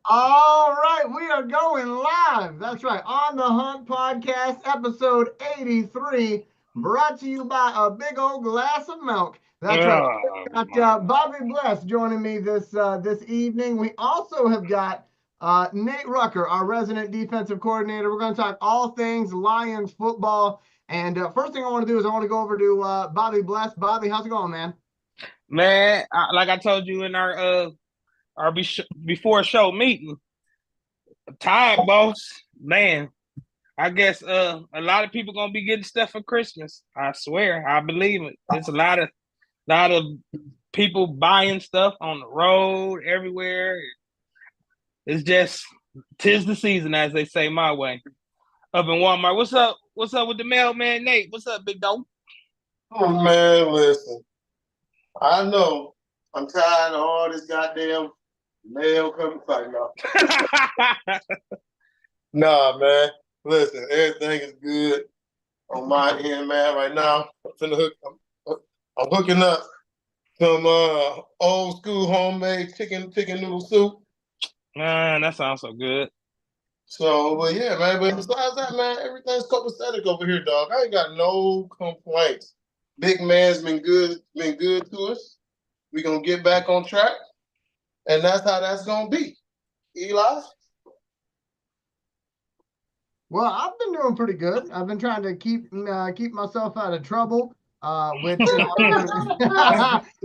All right, we are going live. That's right. On the Hunt Podcast, episode 83, brought to you by a big old glass of milk. That's right. Oh, We've got my. Bobby Bless joining me this evening. We also have got Nate Rucker, our resident defensive coordinator. We're going to talk all things Lions football. And first thing I want to do is I want to go over to Bobby Bless. Bobby, how's it going, man? Man, like I told you in our before show meeting, tired, boss. Man, I guess a lot of people gonna be getting stuff for Christmas. I swear, I believe it. It's a lot of people buying stuff on the road everywhere. It's just tis the season, as they say my way. Up in Walmart. What's up? What's up with the mailman, Nate? What's up, big dog? Oh man, listen. I know I'm tired of all this goddamn mail coming. Like, no, nah, man. Listen, everything is good on my end, man. Right now, I'm hooking up some old school homemade chicken noodle soup. Man, that sounds so good. So, but yeah, man. But besides that, man, everything's copacetic over here, dog. I ain't got no complaints. Big man's been good to us. We gonna get back on track, and that's how that's gonna be. Eli. Well, I've been doing pretty good. I've been trying to keep myself out of trouble. Which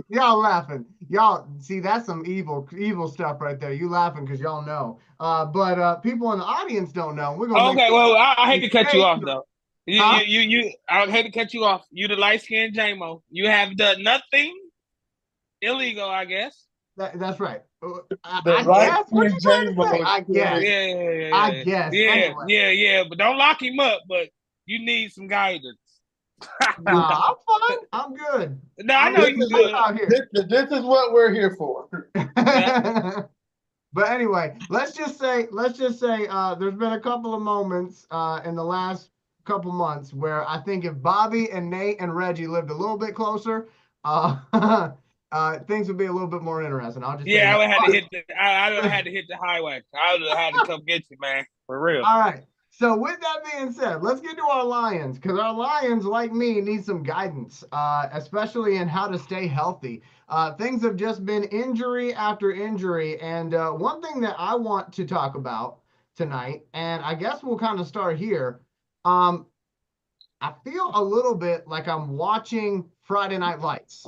y'all laughing? Y'all see that's some evil stuff right there. You laughing because y'all know. But people in the audience don't know. We're gonna make Okay, sure well, I hate to cut you they off know. though. You, Huh? you, you, you. I hate to cut you off. You the light skinned JMO. You have done nothing illegal, I guess. That's right. The I right guess. What hand you trying to say? J-Mo I guess. Yeah, I yeah, guess. yeah, Anyway. yeah, yeah. But don't lock him up. But you need some guidance. Nah, I'm fine. I'm good. No, I I'm know This living you is life what good. out here. this is what we're here for. Yeah. But anyway, let's just say there's been a couple of moments in the last couple months where I think if Bobby and Nate and Reggie lived a little bit closer, uh, things would be a little bit more interesting. I'll just say Yeah, I that. would have had to hit the. I would have had to hit the highway. I would have had to come get you, man, for real. All right. So with that being said, let's get to our Lions because our Lions, like me, need some guidance, especially in how to stay healthy. Things have just been injury after injury, and one thing that I want to talk about tonight, and I guess we'll kind of start here. Um, I feel a little bit like I'm watching Friday Night Lights.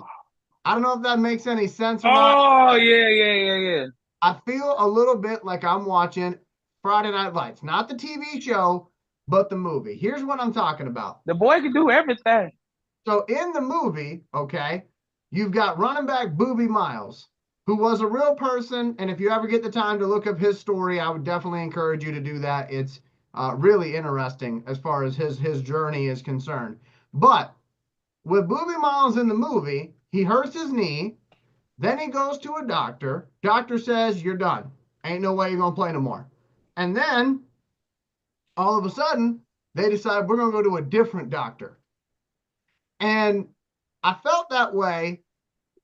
I don't know if that makes any sense or not. Oh yeah, yeah, yeah, yeah. I feel a little bit like I'm watching Friday Night Lights, not the TV show, but the movie. Here's what I'm talking about. The boy can do everything. So in the movie, okay, you've got running back Booby Miles, who was a real person. And if you ever get the time to look up his story, I would definitely encourage you to do that. It's really interesting as far as his journey is concerned. But with Booby Miles in the movie, he hurts his knee. Then he goes to a doctor. Doctor says, you're done. Ain't no way you're going to play no more. And then all of a sudden, they decide we're going to go to a different doctor. And I felt that way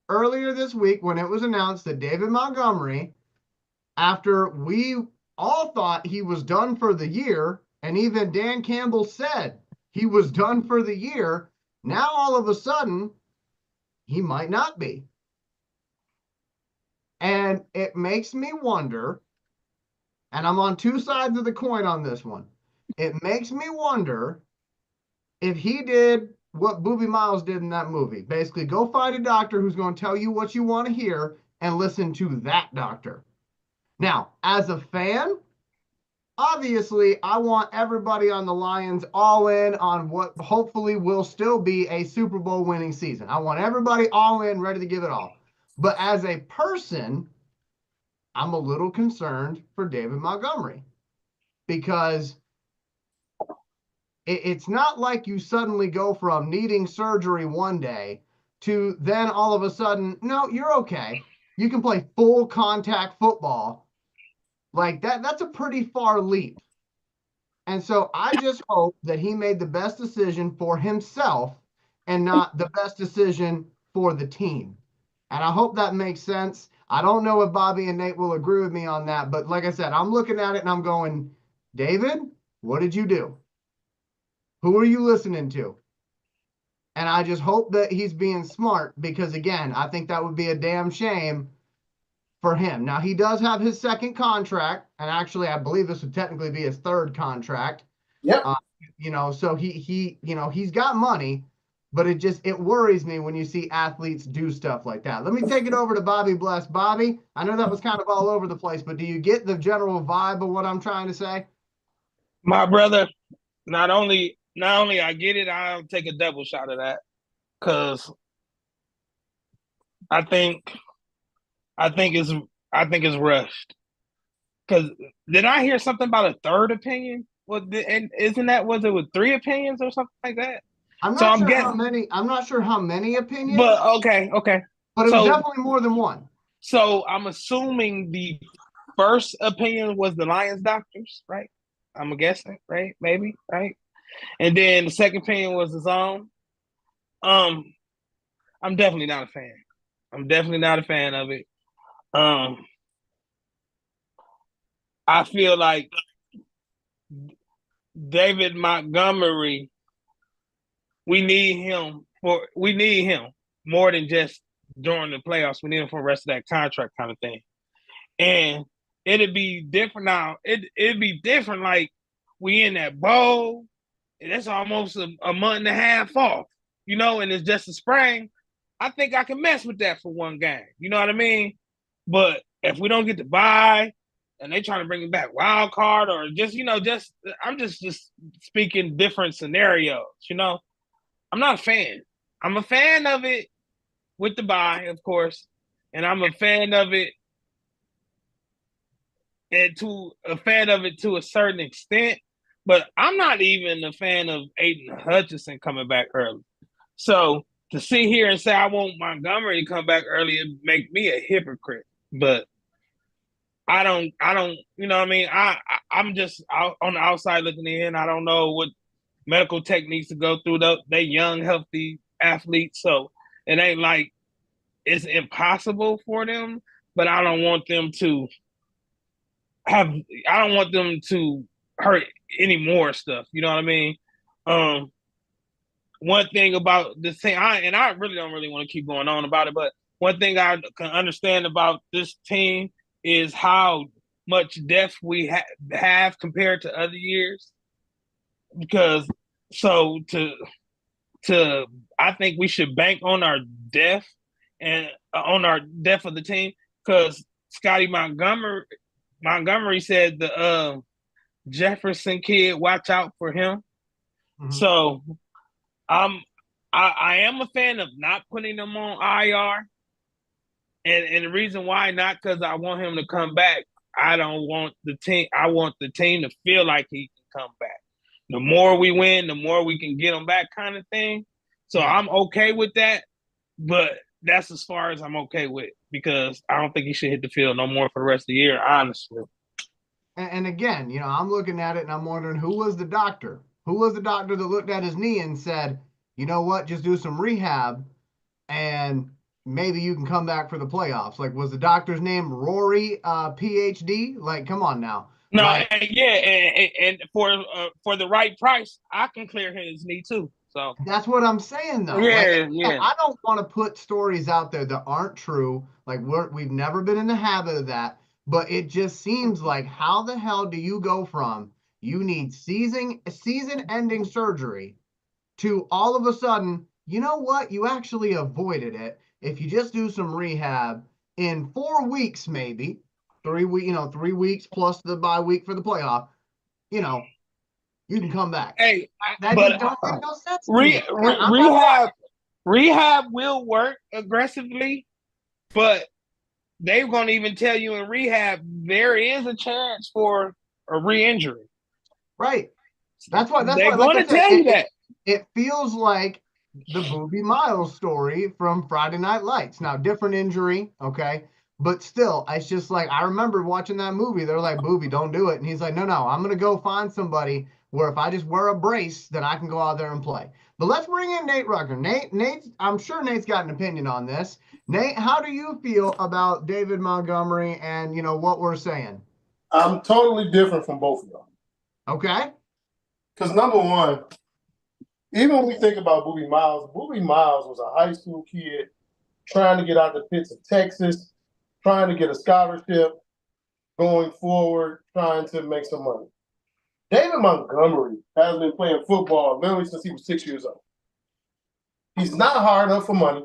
earlier this week when it was announced that David Montgomery, after we all thought he was done for the year, and even Dan Campbell said he was done for the year, now all of a sudden, he might not be. And it makes me wonder, and I'm on two sides of the coin on this one. It makes me wonder if he did what Booby Miles did in that movie. Basically, go find a doctor who's going to tell you what you want to hear and listen to that doctor. Now, as a fan, obviously, I want everybody on the Lions all in on what hopefully will still be a Super Bowl winning season. I want everybody all in, ready to give it all. But as a person, I'm a little concerned for David Montgomery because it's not like you suddenly go from needing surgery one day to then all of a sudden, no, you're okay. You can play full contact football. Like that's a pretty far leap. And so I just hope that he made the best decision for himself and not the best decision for the team. And I hope that makes sense. I don't know if Bobby and Nate will agree with me on that, but like I said, I'm looking at it and I'm going, David, what did you do? Who are you listening to? And I just hope that he's being smart because, again, I think that would be a damn shame for him. Now, he does have his second contract, and actually, I believe this would technically be his third contract. Yep. So he's got money, but it worries me when you see athletes do stuff like that. Let me take it over to Bobby Bless. Bobby, I know that was kind of all over the place, but do you get the general vibe of what I'm trying to say? My brother, not only I get it, I'll take a double shot of that because I think it's rushed. Because did I hear something about a third opinion? And was it with 3 opinions or something like that? I'm not sure how many. I'm not sure how many opinions. But okay. But it was definitely more than one. So I'm assuming the first opinion was the Lions doctors, right? I'm guessing, right? Maybe, right? And then the second opinion was his own. I'm definitely not a fan. I'm definitely not a fan of it. I feel like David Montgomery, we need him more than just during the playoffs. We need him for the rest of that contract kind of thing. And it'd be different now. It'd be different like we in that bowl. That's almost a month and a half off, and it's just a spring. I think I can mess with that for one game. You know what I mean? But if we don't get to buy and they trying to bring it back wild card or I'm just speaking different scenarios, I'm not a fan. I'm a fan of it with the buy, of course, and I'm a fan of it to a certain extent, but I'm not even a fan of Aiden Hutchinson coming back early. So to sit here and say I want Montgomery to come back early and make me a hypocrite, but I don't, you know what I mean? I'm just out on the outside looking in. I don't know what medical techniques to go through. They young, healthy athletes. So it ain't like it's impossible for them, but I don't want them to hurt any more stuff. You know what I mean? One thing about this thing, I really don't want to keep going on about it, but one thing I can understand about this team is how much depth we have compared to other years. Because I think we should bank on our depth and on our depth of the team. Because Scotty Montgomery said the Jefferson kid, watch out for him. Mm-hmm. So I am a fan of not putting him on IR. And the reason why not because I want him to come back. I want the team to feel like he can come back. The more we win, the more we can get him back kind of thing. So I'm okay with that. But that's as far as I'm okay with because I don't think he should hit the field no more for the rest of the year, honestly. And again, I'm looking at it and I'm wondering who was the doctor? Who was the doctor that looked at his knee and said, you know what, just do some rehab and maybe you can come back for the playoffs? Like, was the doctor's name Rory PhD? Like, come on now. No, and for the right price, I can clear his knee too. So that's what I'm saying, though. Yeah. I don't want to put stories out there that aren't true. Like we've never been in the habit of that, but it just seems like how the hell do you go from you need season-ending surgery to all of a sudden, you know what? You actually avoided it if you just do some rehab in 4 weeks, maybe 3 weeks plus the bye week for the playoff. You can come back. Hey, that just don't make no sense to me. Rehab will work aggressively, but they're going to even tell you in rehab there is a chance for a re-injury. Right. That's why they're going to tell you that. It feels like the Boobie Miles story from Friday Night Lights. Now, different injury, okay? But still, it's just like, I remember watching that movie. They're like, Boobie, don't do it. And he's like, no, I'm going to go find somebody where if I just wear a brace, then I can go out there and play. But let's bring in Nate Rucker. Nate, I'm sure Nate's got an opinion on this. Nate, how do you feel about David Montgomery and what we're saying? I'm totally different from both of y'all. Okay. Because number one, even when we think about Boobie Miles was a high school kid trying to get out the pits of Texas, trying to get a scholarship, going forward, trying to make some money. David Montgomery has been playing football literally since he was 6 years old. He's not hard up for money.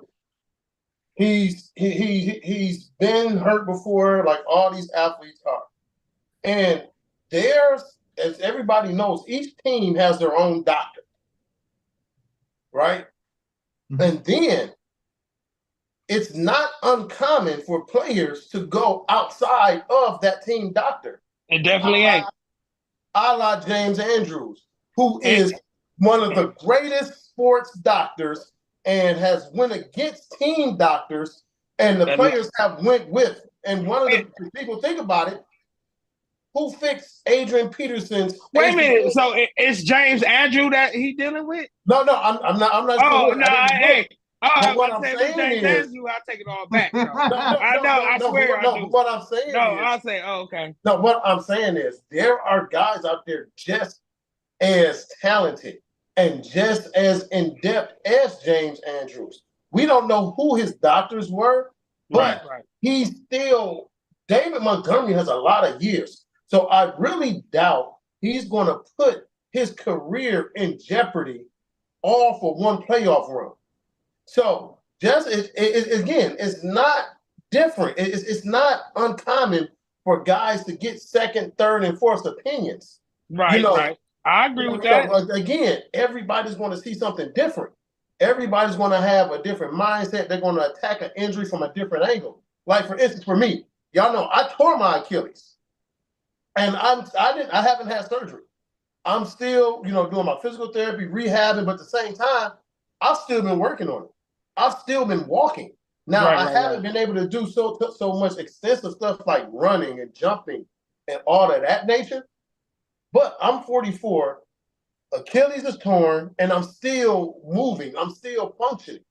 He's been hurt before, like all these athletes are. And there's, as everybody knows, each team has their own doctor, right? Mm-hmm. And then it's not uncommon for players to go outside of that team doctor. It definitely ain't. A la James Andrews, who is one of the greatest sports doctors and has went against team doctors, and the players have went with. And one of the people, think about it, who fixed Adrian Peterson's? Wait a minute. So it's James Andrew that he dealing with? No, I'm not. Oh, no, hey. Oh, what I'm saying James is, Andrew, I'll take it all back. I swear. What I'm saying I'll say, okay. No, what I'm saying is there are guys out there just as talented and just as in-depth as James Andrews. We don't know who his doctors were, but he's still, David Montgomery has a lot of years. So I really doubt he's going to put his career in jeopardy all for one playoff run. So just again, it's not different. It's not uncommon for guys to get second, third, and fourth opinions. Right, right. I agree with that. Again, everybody's going to see something different. Everybody's going to have a different mindset. They're going to attack an injury from a different angle. Like, for instance, for me, y'all know I tore my Achilles, and I haven't had surgery. I'm still, doing my physical therapy, rehabbing, but at the same time, I've still been working on it. I've still been walking. Now, I haven't been able to do so much extensive stuff like running and jumping and all of that nature. But I'm 44, Achilles is torn, and I'm still moving. I'm still functioning.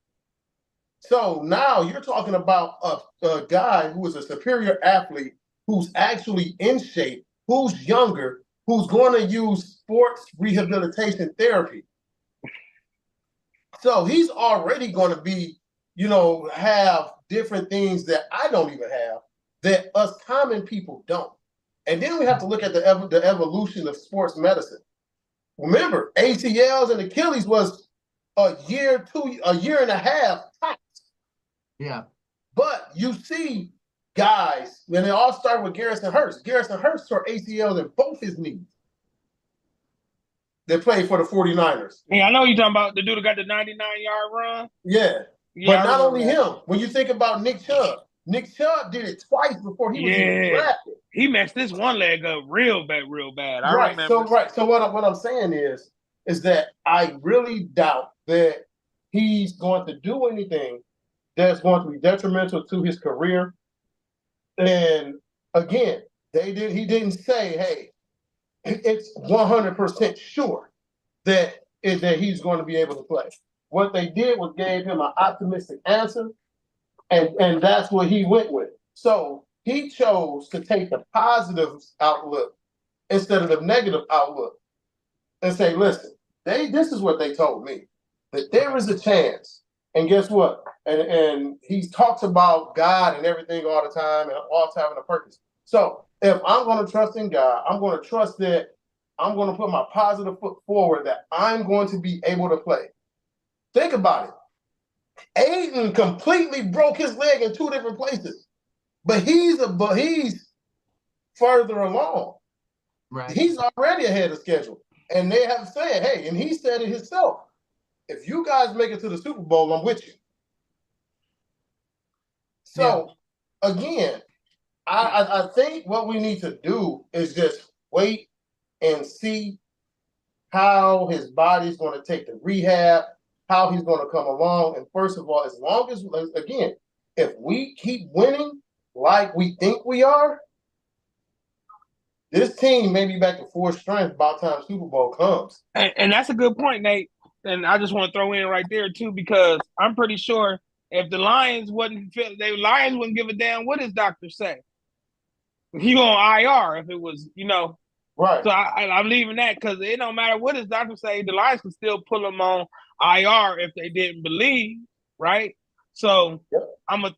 So now you're talking about a guy who is a superior athlete, who's actually in shape, who's younger, who's going to use sports rehabilitation therapy. So he's already going to be, have different things that I don't even have, that us common people don't. And then we have to look at the evolution of sports medicine. Remember, ACLs and Achilles was a year and a half tops. Yeah. But you see guys, when they all start with Garrison Hurst. Garrison Hurst tore ACLs in both his knees. They played for the 49ers. Yeah, I know you're talking about the dude that got the 99-yard run. Yeah. But not only him. When you think about Nick Chubb did it twice before he was even drafted. He messed this one leg up real bad. I remember. So what I'm saying is that I really doubt that he's going to do anything that's going to be detrimental to his career. And again, he didn't say, hey, it's 100% sure that he's going to be able to play. What they did was gave him an optimistic answer, and that's what he went with. So he chose to take the positive outlook instead of the negative outlook and say, listen, this is what they told me, that there is a chance. And guess what? And he talks about God and everything all the time and all having a purpose. So if I'm going to trust in God, I'm going to trust that I'm going to put my positive foot forward, that I'm going to be able to play. Think about it. Aiden completely broke his leg in 2 different places, but he's further along. Right. He's already ahead of schedule. And they have said, hey, and he said it himself, if you guys make it to the Super Bowl, I'm with you. So, again, I think what we need to do is just wait and see how his body's going to take the rehab, how he's going to come along. And first of all, as long as, again, if we keep winning like we think we are, this team may be back to full strength by the time Super Bowl comes. And that's a good point, Nate. and I just want to throw in right there too, because I'm pretty sure if the Lions wouldn't give a damn what his doctor say. He on IR if it was, Right. So I'm leaving that because it don't matter what his doctor say. The Lions can still pull him on IR if they didn't believe, right? So Yep. I'm gonna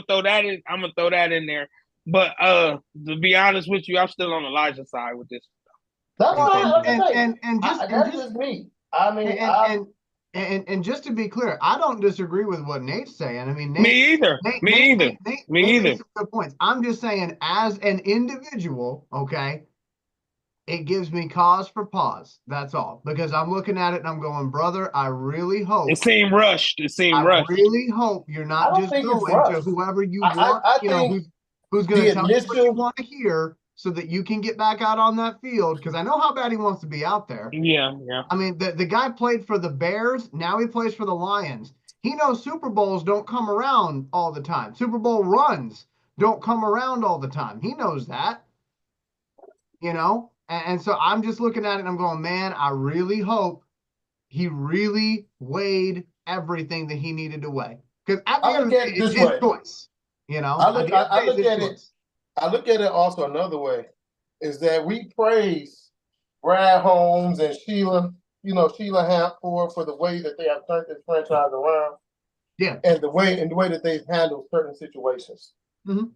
throw that in. I'm gonna throw that in there. But to be honest with you, I'm still on Elijah's side with this. That's fine. That's just me. I mean, and just to be clear, I don't disagree with what Nate's saying. I mean, me either. Nate makes some good points. I'm just saying, as an individual, okay, it gives me cause for pause. That's all. Because I'm looking at it and I'm going, brother, I really hope. It seemed rushed. I really hope you're not just going to whoever you want, who's going to tell you what you want to hear so that you can get back out on that field. Because I know how bad he wants to be out there. Yeah. I mean, the guy played for the Bears. Now he plays for the Lions. He knows Super Bowls don't come around all the time. Super Bowl runs don't come around all the time. He knows that. And so I'm just looking at it and I'm going, man, I really hope he really weighed everything that he needed to weigh. Because at the end of the day, it's his choice. I look at it also another way, is that we praise Brad Holmes and Sheila Hamp for the way that they have turned this franchise around. Yeah. And the way that they've handled certain situations. Mm-hmm.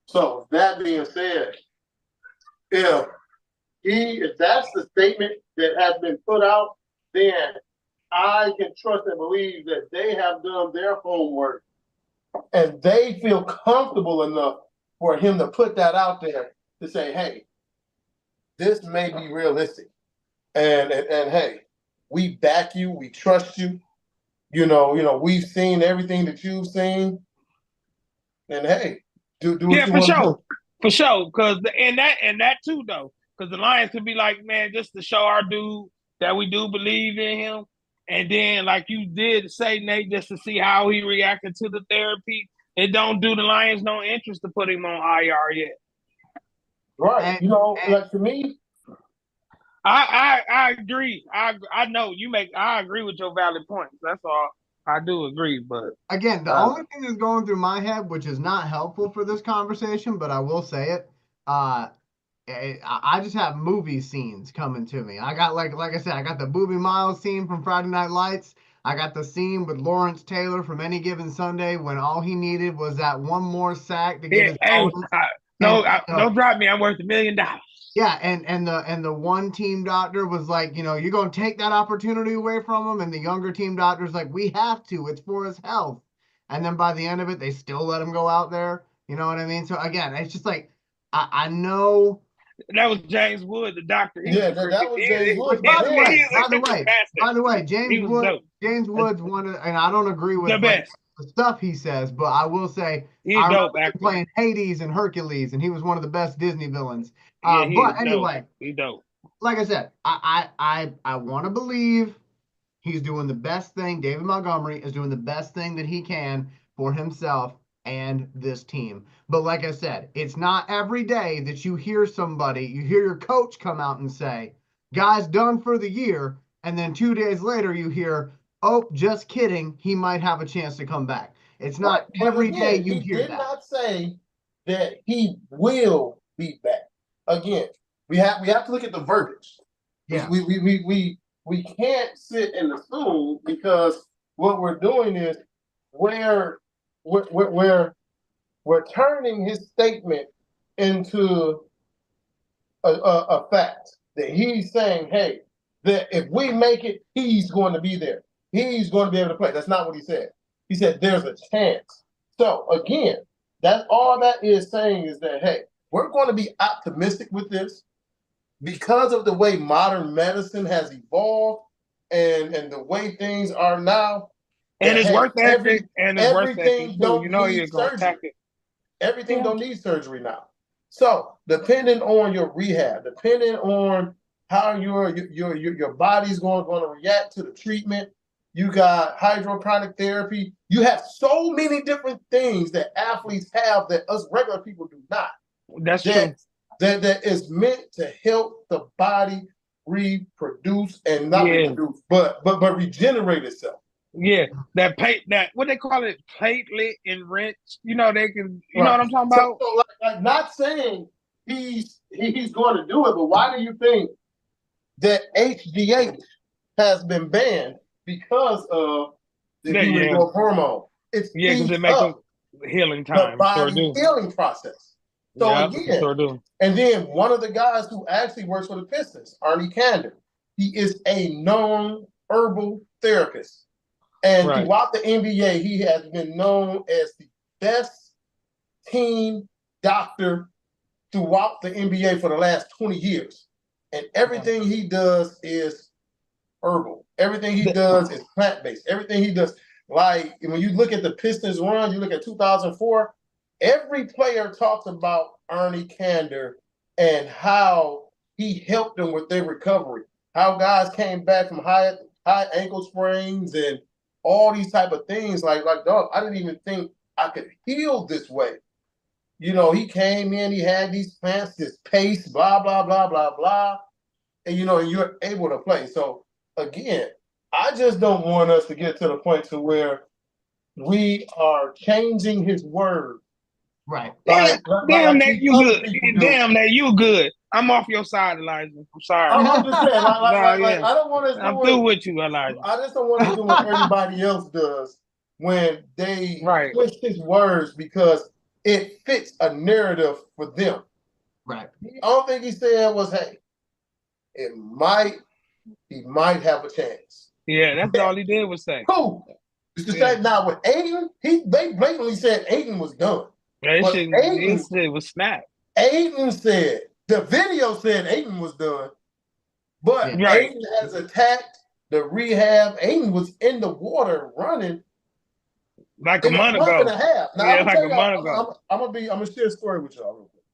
So that being said, if that's the statement that has been put out, then I can trust and believe that they have done their homework and they feel comfortable enough for him to put that out there to say, hey, this may be realistic. And hey, we back you, we trust you. We've seen everything that you've seen. And hey, do what you want to do. For sure. Because and that too though. Because the Lions could be like, man, just to show our dude that we do believe in him. And then, like you did say, Nate, just to see how he reacted to the therapy. It don't do the Lions no interest to put him on IR yet. Right. Like to me, I agree. I know you I agree with your valid points. That's all. I do agree, but again, the only thing that's going through my head, which is not helpful for this conversation, but I will say it, I just have movie scenes coming to me. I got like I said, I got the Boobie Miles scene from Friday Night Lights. I got the scene with Lawrence Taylor from Any Given Sunday when all he needed was that one more sack to get his don't drop me. I'm worth $1 million. Yeah, and the one team doctor was like, you're gonna take that opportunity away from him, and the younger team doctor's like, we have to. It's for his health. And then by the end of it, they still let him go out there. You know what I mean? So again, it's just like I know. That was James Wood, the doctor. That was James Wood. By the way, James Wood's one of, and I don't agree with the stuff he says, but I will say he's dope actor. Playing Hades and Hercules, and he was one of the best Disney villains. But anyway, he's dope. Like I said, I want to believe he's doing the best thing. David Montgomery is doing the best thing that he can for himself and this team. But like I said, it's not every day that you hear your coach come out and say, guy's done for the year. And then 2 days later you hear, oh, just kidding, he might have a chance to come back. It's not every day you hear that. He did not say that he will be back. Again, we have to look at the verbiage. Yeah. We can't sit and assume, because what we're doing is we're turning his statement into a fact that he's saying, hey, that if we make it, he's going to be there. He's going to be able to play. That's not what he said. He said there's a chance. So again, that's all that is saying, is that, hey, we're going to be optimistic with this because of the way modern medicine has evolved and the way things are now. And it's worth ethic, and it's worth ethic too. You're going to attack it. Everything don't need surgery now. So depending on your rehab, depending on how your body's going to react to the treatment, you got hydroponic therapy. You have so many different things that athletes have that us regular people do not. That's true. That is meant to help the body reproduce and not Yeah. reproduce, but regenerate itself. Yeah, that what they call it, platelet enriched. You know, they can. You know Right. what I'm talking about? So like not saying he's going to do it, but why do you think that HGH has been banned because of the human growth hormone? It because it speeds makes up healing the time. Sure body do. healing process. So Yeah, again, sure do. and then one of the guys who actually works for the Pistons, Arnie Kander, he is a known herbal therapist. And Right. throughout the NBA, he has been known as the best team doctor throughout the NBA for the last 20 years. And everything he does is herbal. Everything he does is plant-based. Everything he does, like when you look at the Pistons run, you look at 2004, every player talks about Arnie Kander and how he helped them with their recovery. How guys came back from high ankle sprains and all these type of things. Like dog, I didn't even think I could heal this way. You know, he came in, he had these plants, this paste, blah, blah, blah, blah, blah. And you know, and you're able to play. So again, I just don't want us to get to the point to where we are changing his word. Right. Damn that you good. Damn that you good. I'm off your side, Elijah. I'm sorry. I'm just saying, like I don't want us I'm through with you, Elijah. I just don't want to do what everybody else does when they twist his words because it fits a narrative for them. Right. The only thing he said was, hey, he might have a chance. Yeah, that's all he did was say. Cool. Say, now with Ayton, they blatantly said Ayton was done. Yeah, it was snapped. Ayton said, the video said Ayton was done, but Ayton has attacked the rehab. Ayton was in the water running like a month ago. And a half. Now, yeah, like a month ago. I'm gonna share a story with y'all real quick.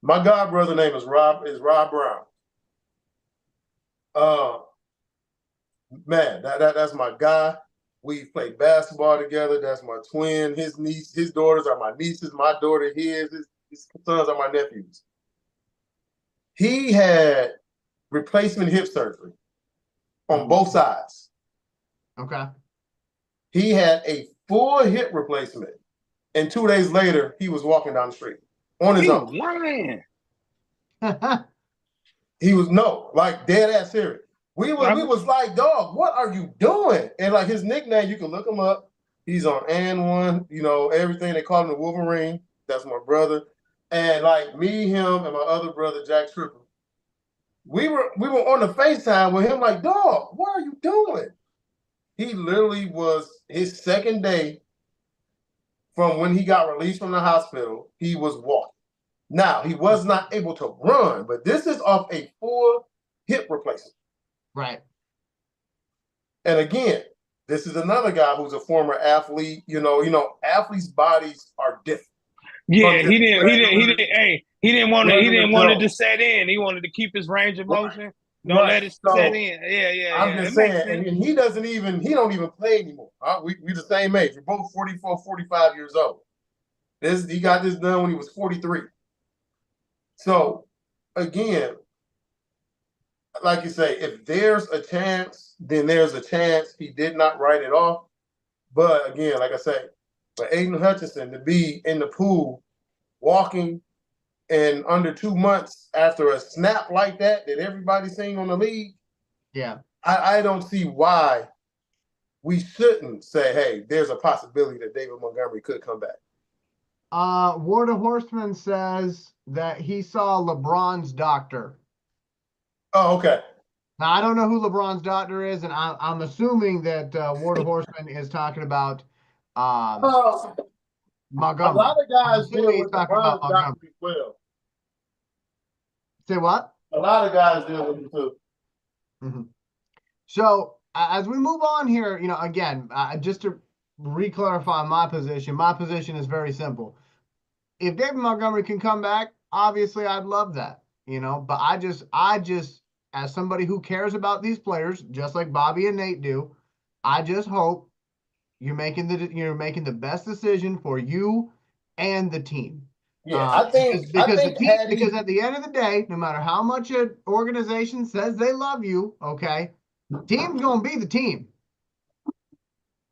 My god brother name is Rob Brown. Man, that's my guy. We've played basketball together. That's my twin. His daughters are my nieces. My daughter, his sons are my nephews. He had replacement hip surgery on both sides. Okay. He had a full hip replacement, and 2 days later, he was walking down the street on his own. Lying. He was dead ass serious. We was like, dog, what are you doing? And like his nickname, you can look him up. He's on And1, you know, everything. They call him the Wolverine. That's my brother. And like me, him, and my other brother, Jack Tripper, we were on the FaceTime with him, like, dog, what are you doing? He literally was his second day from when he got released from the hospital, he was walking. Now, he was not able to run, but this is off a full hip replacement. Right. And again, this is another guy who's a former athlete. You know, athletes' bodies are different. Yeah, he didn't want it to set in. He wanted to keep his range of motion. Don't let it set in. Yeah. I'm just saying, and he don't even play anymore. We the same age. We're both 44, 45 years old. He got this done when he was 43. So again, like you say, if there's a chance, then there's a chance. He did not write it off. But again, like I say, for Aidan Hutchinson to be in the pool walking in under 2 months after a snap like that everybody's seeing on the league, yeah, I don't see why we shouldn't say, hey, there's a possibility that David Montgomery could come back. Ward of Horseman says that he saw LeBron's doctor. Oh, okay. Now, I don't know who LeBron's doctor is, and I'm assuming that Ward of Horseman is talking about Montgomery. A lot of guys deal with LeBron's doctor as well. Say what? A lot of guys deal with it too. Mm-hmm. So as we move on here, you know, again, just to re-clarify my position is very simple. If David Montgomery can come back, obviously I'd love that, you know, but I just as somebody who cares about these players, just like Bobby and Nate do, I just hope you're making the best decision for you and the team. Yeah, I think because the team, had because at the end of the day, no matter how much an organization says they love you, okay, team's gonna be the team.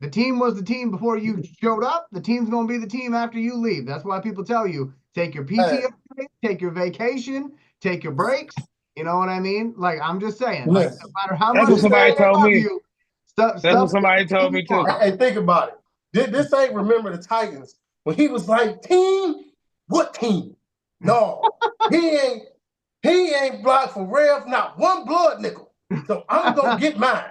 The team was the team before you showed up. The team's gonna be the team after you leave. That's why people tell you take your PTO, take your vacation, take your breaks. You know what I mean? Like I'm just saying, like no matter how That's much what somebody they told love me. you, stuff. That's what somebody told me too. Hey, think about it. This ain't Remember the Titans when he was like, "Team, what team? No, he ain't blocked for Rev, not one blood nickel. So I'm gonna get mine."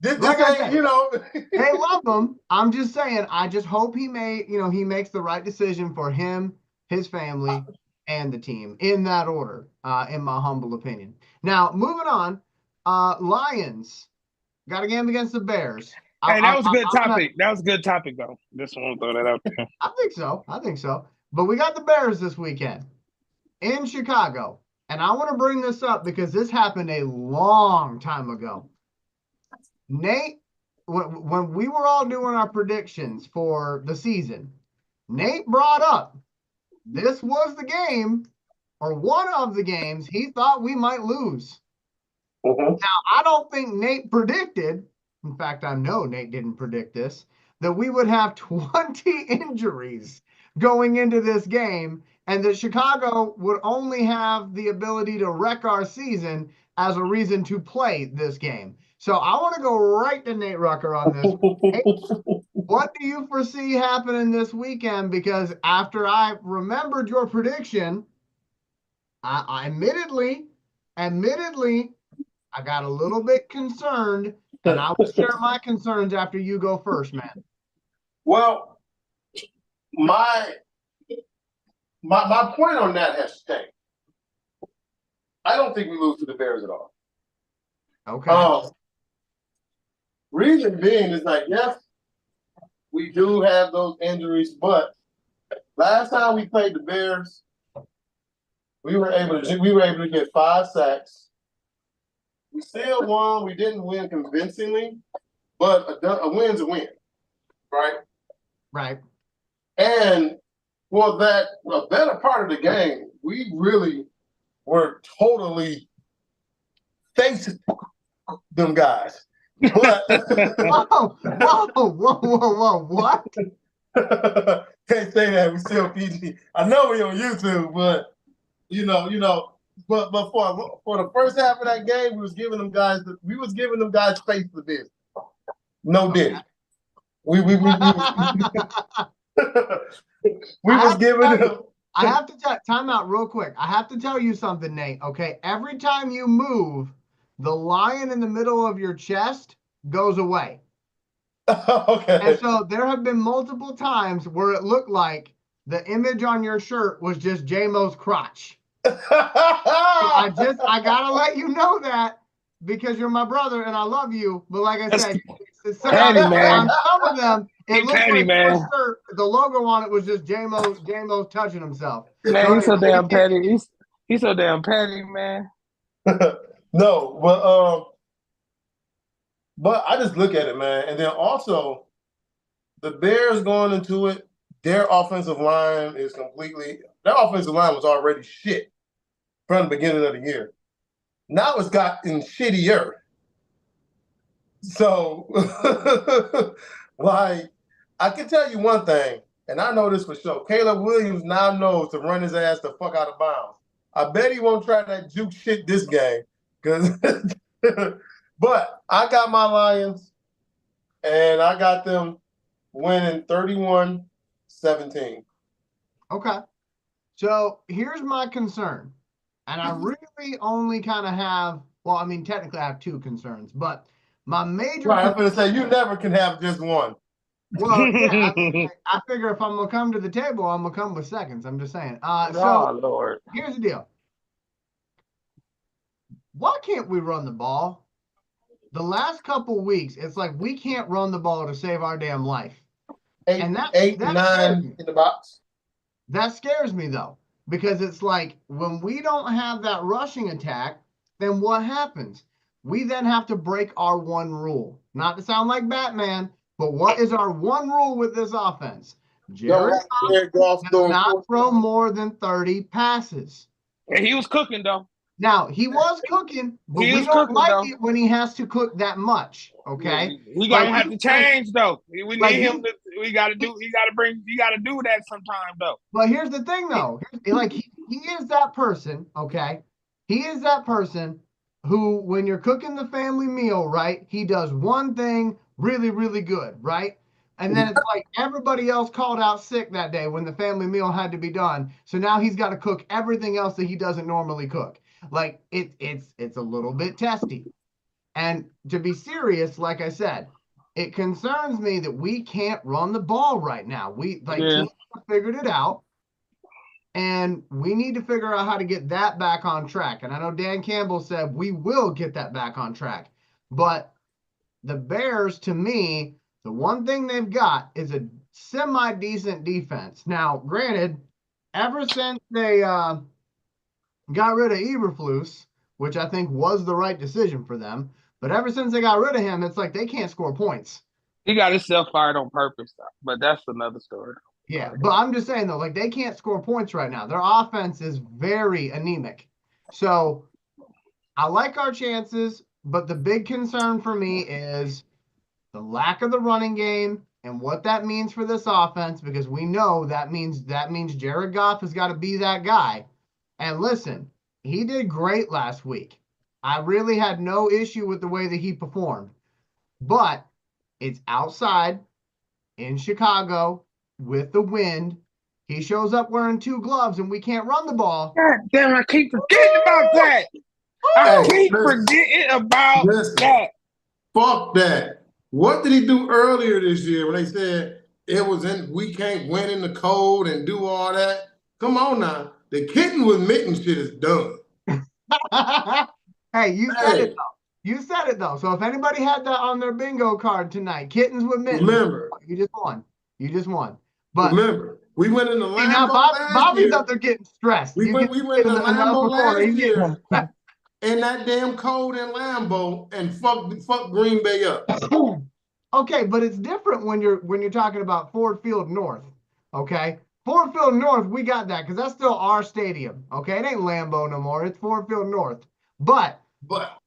This Like I said, ain't, you know. they love him. I'm just saying. I just hope he makes the right decision for him, his family, and the team in that order. In my humble opinion. Now moving on. Lions got a game against the Bears. Hey, that was a good I'm topic. That was a good topic, though. Just want to throw that out there. I think so. I think so. But we got the Bears this weekend in Chicago. And I want to bring this up because this happened a long time ago. Nate, when we were all doing our predictions for the season, Nate brought up this was the game or one of the games he thought we might lose. Now, I don't think Nate predicted, in fact, I know Nate didn't predict this, that we would have 20 injuries going into this game and that Chicago would only have the ability to wreck our season as a reason to play this game. So I want to go right to Nate Rucker on this. What do you foresee happening this weekend? Because after I remembered your prediction, I admittedly, I got a little bit concerned, and I will share my concerns after you go first, man. Well, my point on that has changed. I don't think we lose to the Bears at all. Okay. Reason being is like, yes, we do have those injuries, but last time we played the Bears, we were able to get 5 sacks. We still won. We didn't win convincingly, but a win's a win, right? Right. And for that, a better part of the game, we really were totally facing them guys. But whoa, what? Can't say that. We still PG. I know we on YouTube, but but for the first half of that game, we was giving them guys space for this. No diddy. We was giving them. I have to time out real quick. I have to tell you something, Nate. Okay, every time you move, the lion in the middle of your chest goes away. Okay. And so there have been multiple times where it looked like the image on your shirt was just J-Mo's crotch. So I gotta let you know that because you're my brother and I love you. But like I said, man. on some of them, it looks like man. shirt, the logo on it was just J-Mo's touching himself. Man, he's so damn petty. He's so damn petty, man. No, but I just look at it, man. And then also, the Bears going into it, their offensive line was already shit from the beginning of the year. Now it's gotten shittier. So, like, I can tell you one thing, and I know this for sure. Caleb Williams now knows to run his ass the fuck out of bounds. I bet he won't try that juke shit this game. But I got my Lions, and I got them winning 31-17. Okay. So here's my concern. And I really only kind of have, well, I mean, technically I have 2 concerns, but my major Right, I'm going to say you never can have just one. Well, yeah, I figure if I'm going to come to the table, I'm going to come with seconds. I'm just saying. Lord. Here's the deal. Why can't we run the ball? The last couple weeks, it's like we can't run the ball to save our damn life. 8, 9 in the box. That scares me, though, because it's like when we don't have that rushing attack, then what happens? We then have to break our one rule. Not to sound like Batman, but what is our one rule with this offense? Jared Goff does doing not throw more than 30 passes. And he was cooking though. Now, he was cooking, but He we was don't cooking, like though. it when he has to cook that much, okay? He Like, gonna have to change though. We like need him to. We got to do. He got to bring. He got to do that sometime though. But here's the thing, though. Like he is that person, okay? He is that person who, when you're cooking the family meal, right? He does one thing really, really good, right? And then it's like everybody else called out sick that day when the family meal had to be done. So now he's got to cook everything else that he doesn't normally cook. Like it's a little bit testy. And to be serious, like I said, it concerns me that we can't run the ball right now. We teams have figured it out. And we need to figure out how to get that back on track. And I know Dan Campbell said we will get that back on track. But the Bears, to me, the one thing they've got is a semi-decent defense. Now, granted, ever since they got rid of Eberflus, which I think was the right decision for them, but ever since they got rid of him, it's like they can't score points. He got himself fired on purpose, though. But that's another story. Yeah, but I'm just saying, though, like they can't score points right now. Their offense is very anemic. So I like our chances, but the big concern for me is the lack of the running game and what that means for this offense, because we know that means Jared Goff has got to be that guy. And listen, he did great last week. I really had no issue with the way that he performed. But it's outside in Chicago with the wind. He shows up wearing 2 gloves and we can't run the ball. God damn, I keep forgetting about that. I keep forgetting about that. Fuck that. What did he do earlier this year when they said we can't win in the cold and do all that? Come on now. The kitten with mittens shit is done. Hey, you said it though. You said it though. So if anybody had that on their bingo card tonight, kittens with mittens. Remember. You just won. You just won. But remember, we went in the Lambeau now Bobby's year. up there getting stressed. We went in the Lambeau last year. In that damn cold in Lambeau and fuck Green Bay up. Okay, but it's different when you're talking about Ford Field North. Okay, Ford Field North, we got that because that's still our stadium. Okay, it ain't Lambeau no more. It's Ford Field North. But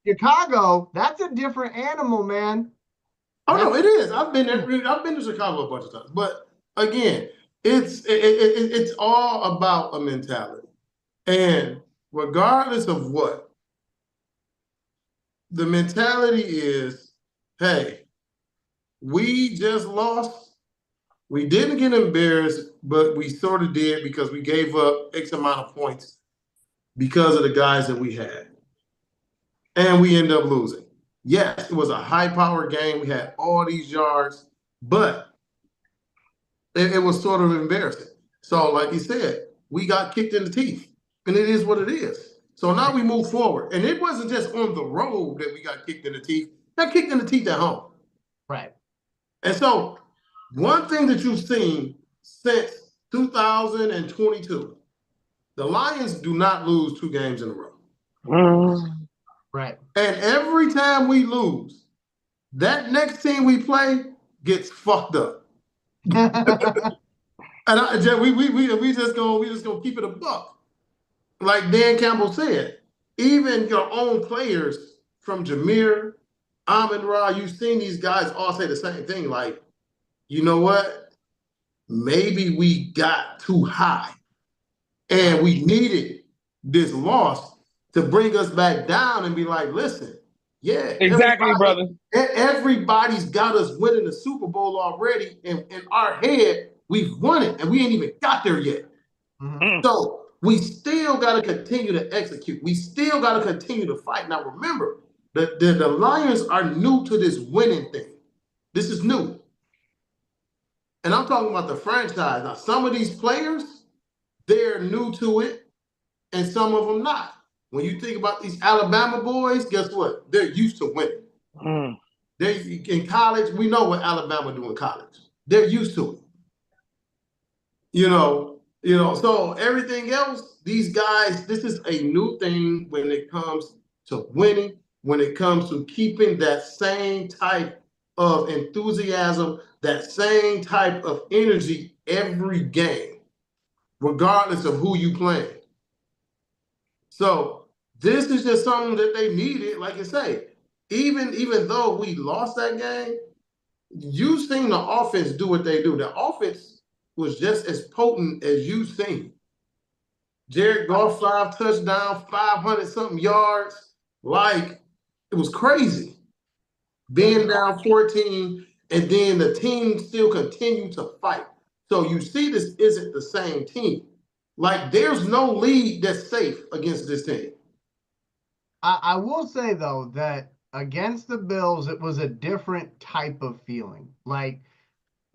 Chicago, that's a different animal, man. Oh no, it is. I've been there. I've been to Chicago a bunch of times. But again, it's all about a mentality, and regardless of what, the mentality is, hey, we just lost. We didn't get embarrassed, but we sort of did because we gave up X amount of points because of the guys that we had. And we end up losing. Yes, it was a high-powered game. We had all these yards, but it was sort of embarrassing. So like you said, we got kicked in the teeth, and it is what it is. So now we move forward. And it wasn't just on the road that we got kicked in the teeth. Got kicked in the teeth at home. Right. And so one thing that you've seen since 2022, the Lions do not lose 2 games in a row. Right. And every time we lose, that next team we play gets fucked up. And we just gonna keep it a buck. Like Dan Campbell said, even your own players from Jameer, Amon-Ra, you've seen these guys all say the same thing. Like, you know what? Maybe we got too high, and we needed this loss to bring us back down and be like, listen, yeah. Exactly, brother. Everybody's got us winning the Super Bowl already. And in our head, we've won it, and we ain't even got there yet. Mm-hmm. So we still got to continue to execute. We still got to continue to fight. Now, remember, the Lions are new to this winning thing. This is new. And I'm talking about the franchise. Now, some of these players, they're new to it, and some of them not. When you think about these Alabama boys, guess what? They're used to winning. They in college, we know what Alabama do in college. They're used to it. You know, so everything else, these guys, this is a new thing when it comes to winning, when it comes to keeping that same type of enthusiasm, that same type of energy every game, regardless of who you playing. So this is just something that they needed. Like I say, even though we lost that game, you seen the offense do what they do. The offense was just as potent as you seen. Jared Goff 5 touchdowns, 500 something yards. Like it was crazy. Being down 14, and then the team still continued to fight. So you see, this isn't the same team. Like there's no lead that's safe against this team. I will say though that against the Bills, it was a different type of feeling. Like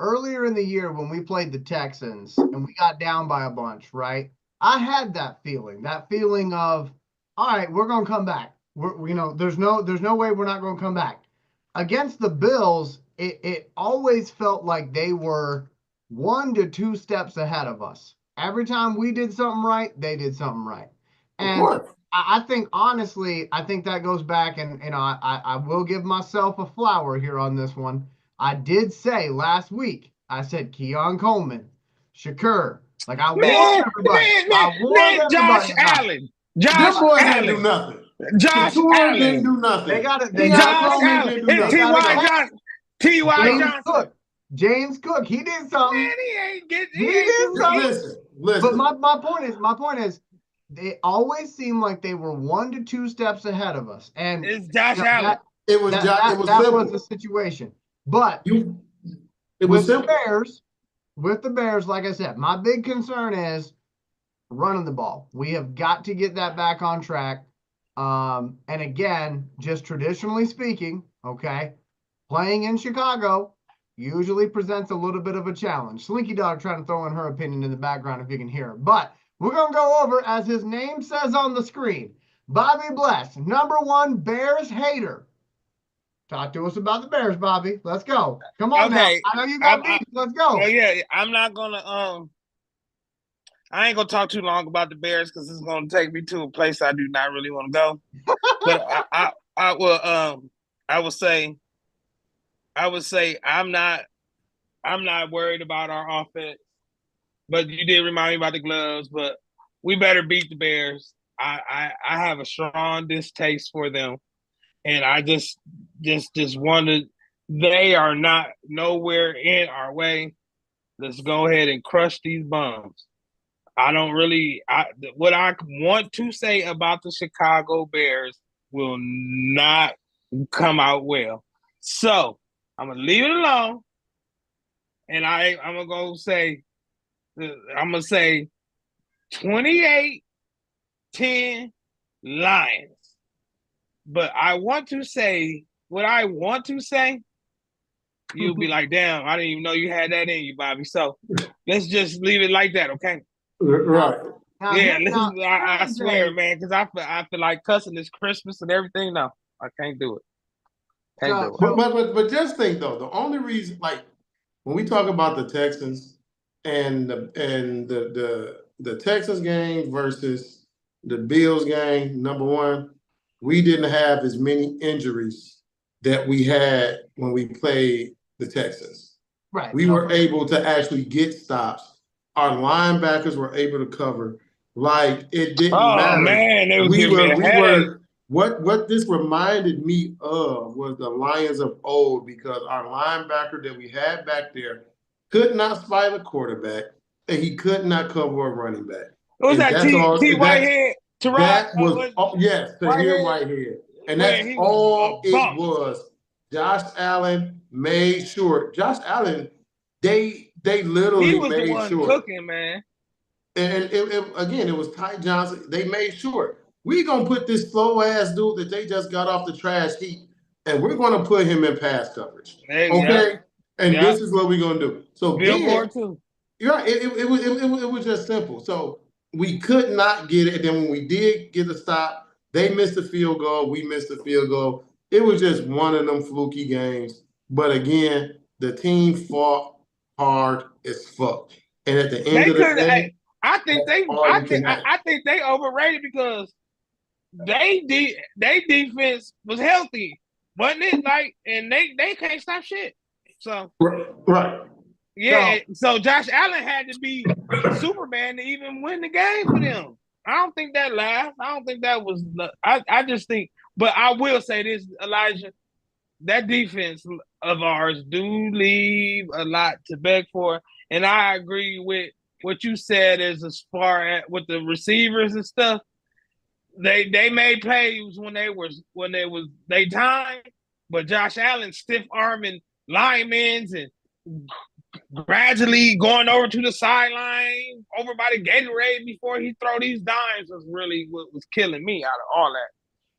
earlier in the year when we played the Texans and we got down by a bunch, right? I had that feeling of, all right, we're gonna come back. There's no way we're not gonna come back. Against the Bills, it always felt like they were 1 to 2 steps ahead of us. Every time we did something right, they did something right. And I think honestly, I think that goes back, and I will give myself a flower here on this one. I did say last week, I said Keon Coleman, Shakur. Like I warned everybody. Josh Allen. This boy didn't do nothing. Josh Allen didn't do nothing. They got it. Josh Allen. T.Y. Johnson. James Cook. He did something. Man, he ain't getting. He did something. Listen. But my point is, they always seem like they were 1 to 2 steps ahead of us. And it's Josh Allen. It was the situation. But with the Bears, like I said, my big concern is running the ball. We have got to get that back on track. And again, just traditionally speaking, okay, playing in Chicago usually presents a little bit of a challenge. Slinky Dog trying to throw in her opinion in the background if you can hear her. But we're going to go over, as his name says on the screen, Bobby Bless, #1 Bears hater. Talk to us about the Bears, Bobby. Let's go. Come on now. I know you got beef. Let's go. Well, yeah, I'm not going to I ain't gonna talk too long about the Bears because it's gonna take me to a place I do not really want to go. But I would say I'm not worried about our offense. But you did remind me about the gloves. But we better beat the Bears. I have a strong distaste for them, and I just wanted. They are not nowhere in our way. Let's go ahead and crush these bums. What I want to say about the Chicago Bears will not come out well. So I'm gonna leave it alone, and I'm gonna say 28-10 Lions. But I want to say what I want to say. You'll be like, damn, I didn't even know you had that in you, Bobby. So let's just leave it like that, okay? Right. I swear, man, because I feel like cussing this Christmas and everything. No, I can't do it. But just think though, the only reason, like when we talk about the Texans and the Texans game versus the Bills game, #1, we didn't have as many injuries that we had when we played the Texans. Right. We were able to actually get stops. Our linebackers were able to cover. Like it didn't matter. Oh man, it was what this reminded me of was the Lions of old, because our linebacker that we had back there could not spy the quarterback and he could not cover a running back. What was that T Whitehead? That was yes, Tahir Whitehead. And that's all it was. Josh Allen made sure. Josh Allen, they literally he was made the one sure. Cooking, man. And it was Ty Johnson. They made sure we're gonna put this slow ass dude that they just got off the trash heap, and we're gonna put him in pass coverage. Okay, and this is what we're gonna do. So Billboard too. Right. It was just simple. So we could not get it. And then when we did get a stop, they missed the field goal. We missed the field goal. It was just one of them fluky games. But again, the team fought hard as fuck. And at the end of the day, I think they overrated because they defense was healthy, wasn't it? Like, and they can't stop shit. So right. Yeah, so Josh Allen had to be Superman to even win the game for them. I don't think that laughed. I don't think that was. I just think, but I will say this, Elijah, that defense of ours do leave a lot to beg for, and I agree with what you said as far as with the receivers and stuff. They made plays when they was they time, but Josh Allen stiff arming linemen and gradually going over to the sideline, over by the Gatorade before he throw these dimes was really what was killing me out of all that.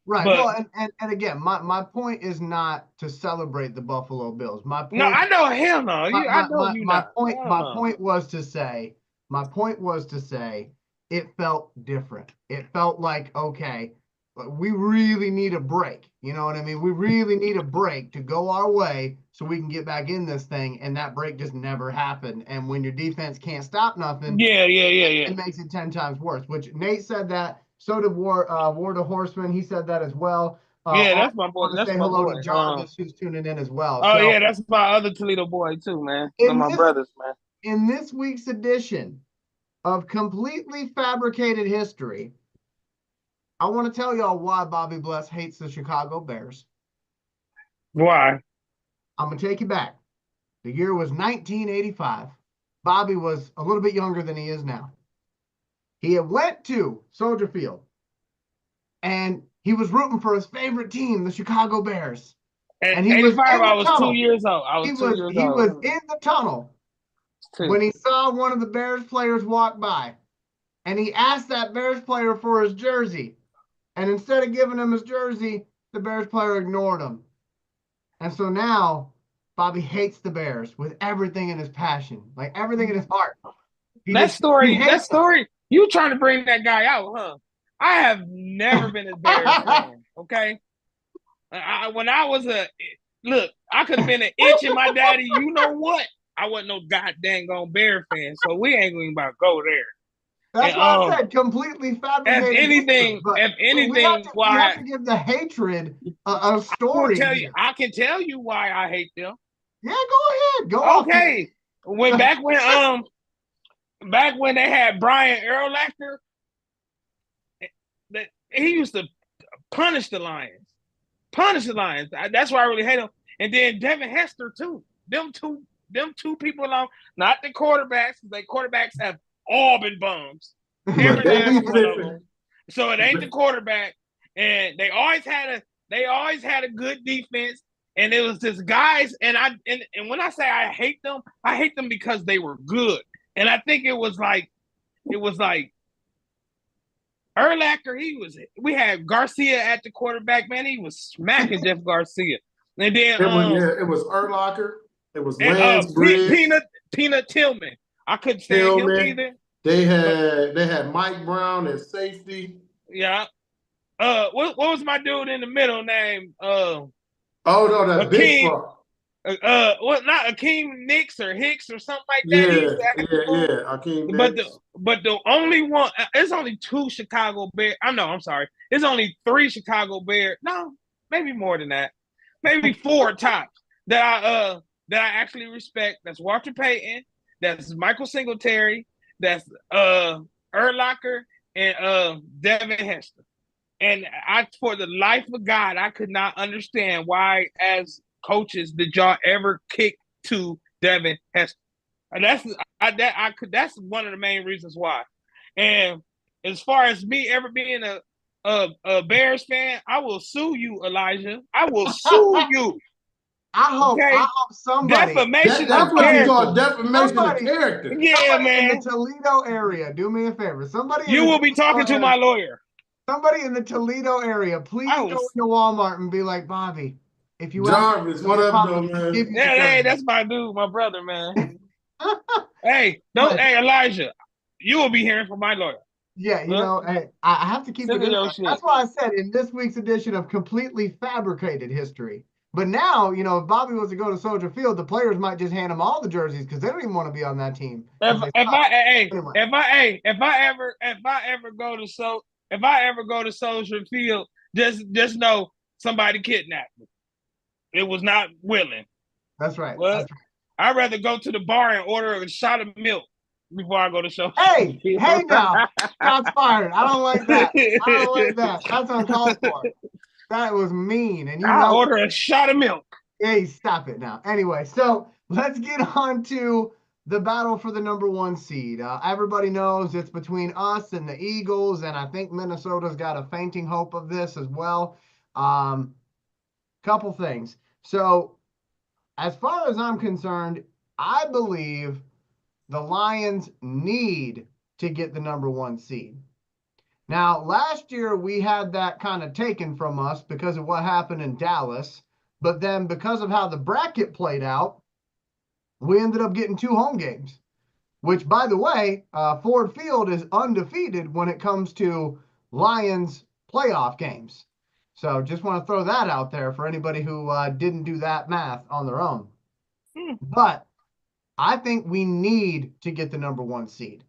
Right. But, well, and again, my point is not to celebrate the Buffalo Bills. My point, no, I know hell no. I know you my not. point. My point was to say. My point was to say it felt different. It felt like, okay, we really need a break. You know what I mean? We really need a break to go our way so we can get back in this thing. And that break just never happened. And when your defense can't stop nothing, it makes it 10 times worse. Which Nate said that. So did War the Horseman. He said that as well. That's my boy. That's say my hello boy. to Jarvis, who's tuning in as well. Oh, so, yeah, that's my other Toledo boy too, man. My brothers, man. In this week's edition of Completely Fabricated History, I want to tell y'all why Bobby Bless hates the Chicago Bears. Why? I'm going to take you back. The year was 1985. Bobby was a little bit younger than he is now. He had went to Soldier Field, and he was rooting for his favorite team, the Chicago Bears. And he 85, I was 2 years old. He was in the tunnel when he saw one of the Bears players walk by, and he asked that Bears player for his jersey. And instead of giving him his jersey, the Bears player ignored him. And so now Bobby hates the Bears with everything in his passion, like everything in his heart. That story, you trying to bring that guy out, huh? I have never been a Bears fan, okay? When I was I could have been an inch in my daddy, you know what? I wasn't no goddamn Bear fan, so we ain't going to go there. That's why I said completely fabricated. If anything, we have to give the hatred a story. I can tell you why I hate them. Yeah, go ahead. Go. Okay. Back when they had Brian Urlacher, he used to punish the Lions. That's why I really hate him. And then Devin Hester too. Them two people alone, not the quarterbacks. The quarterbacks have all been bums. Every last one of them. So it ain't the quarterback. And they always had a good defense. And it was just guys. And when I say I hate them because they were good. And I think it was like Urlacher, we had Garcia at the quarterback, man. He was smacking Jeff Garcia. And then it was Urlacher. It was Lance Briggs. Peanut Tillman. I couldn't stand him either. They had Mike Brown at safety. Yeah. What was my dude in the middle name? That big fuck. Not Akeem Hicks or something like that. Akeem Nicks. But the only one, it's only 2 Chicago Bears. I'm sorry. It's only 3 Chicago Bears. No, maybe more than that. Maybe 4 tops that I actually respect. That's Walter Payton. That's Michael Singletary. That's Urlacher and Devin Hester. And for the life of God, I could not understand why, as coaches, did y'all ever kick to Devin Hester? And that's one of the main reasons why. And as far as me ever being a Bears fan, I will sue you, Elijah. I will sue you. I hope somebody. Defamation. That's what you call defamation of character. Yeah, man. In the Toledo area, do me a favor. You will be talking to my lawyer. Somebody in the Toledo area, please go to Walmart and be like, Bobby, if you Jarvis, what up, though, man? Hey, that's my dude, my brother, man. Hey, Elijah, you will be hearing from my lawyer. Yeah, hey, I have to keep it in. That's why I said in this week's edition of Completely Fabricated History. But now, if Bobby was to go to Soldier Field, the players might just hand him all the jerseys because they don't even want to be on that team. If I ever go to Soldier Field, just know somebody kidnapped me. It was not willing. That's right. What? I'd rather go to the bar and order a shot of milk before I go to show. Hey now, shots fired. I don't like that. I don't like that. That's uncalled for. That was mean, and you I know. order a shot of milk. Hey, stop it now. Anyway, so let's get on to the battle for the number 1 seed. Everybody knows it's between us and the Eagles, and I think Minnesota's got a fainting hope of this as well. Couple things. So, as far as I'm concerned, I believe the Lions need to get the number 1 seed. Now, last year we had that kind of taken from us because of what happened in Dallas. But then because of how the bracket played out, we ended up getting 2 home games, which, by the way, Ford Field is undefeated when it comes to Lions playoff games. So just want to throw that out there for anybody who didn't do that math on their own. But I think we need to get the number 1 seed.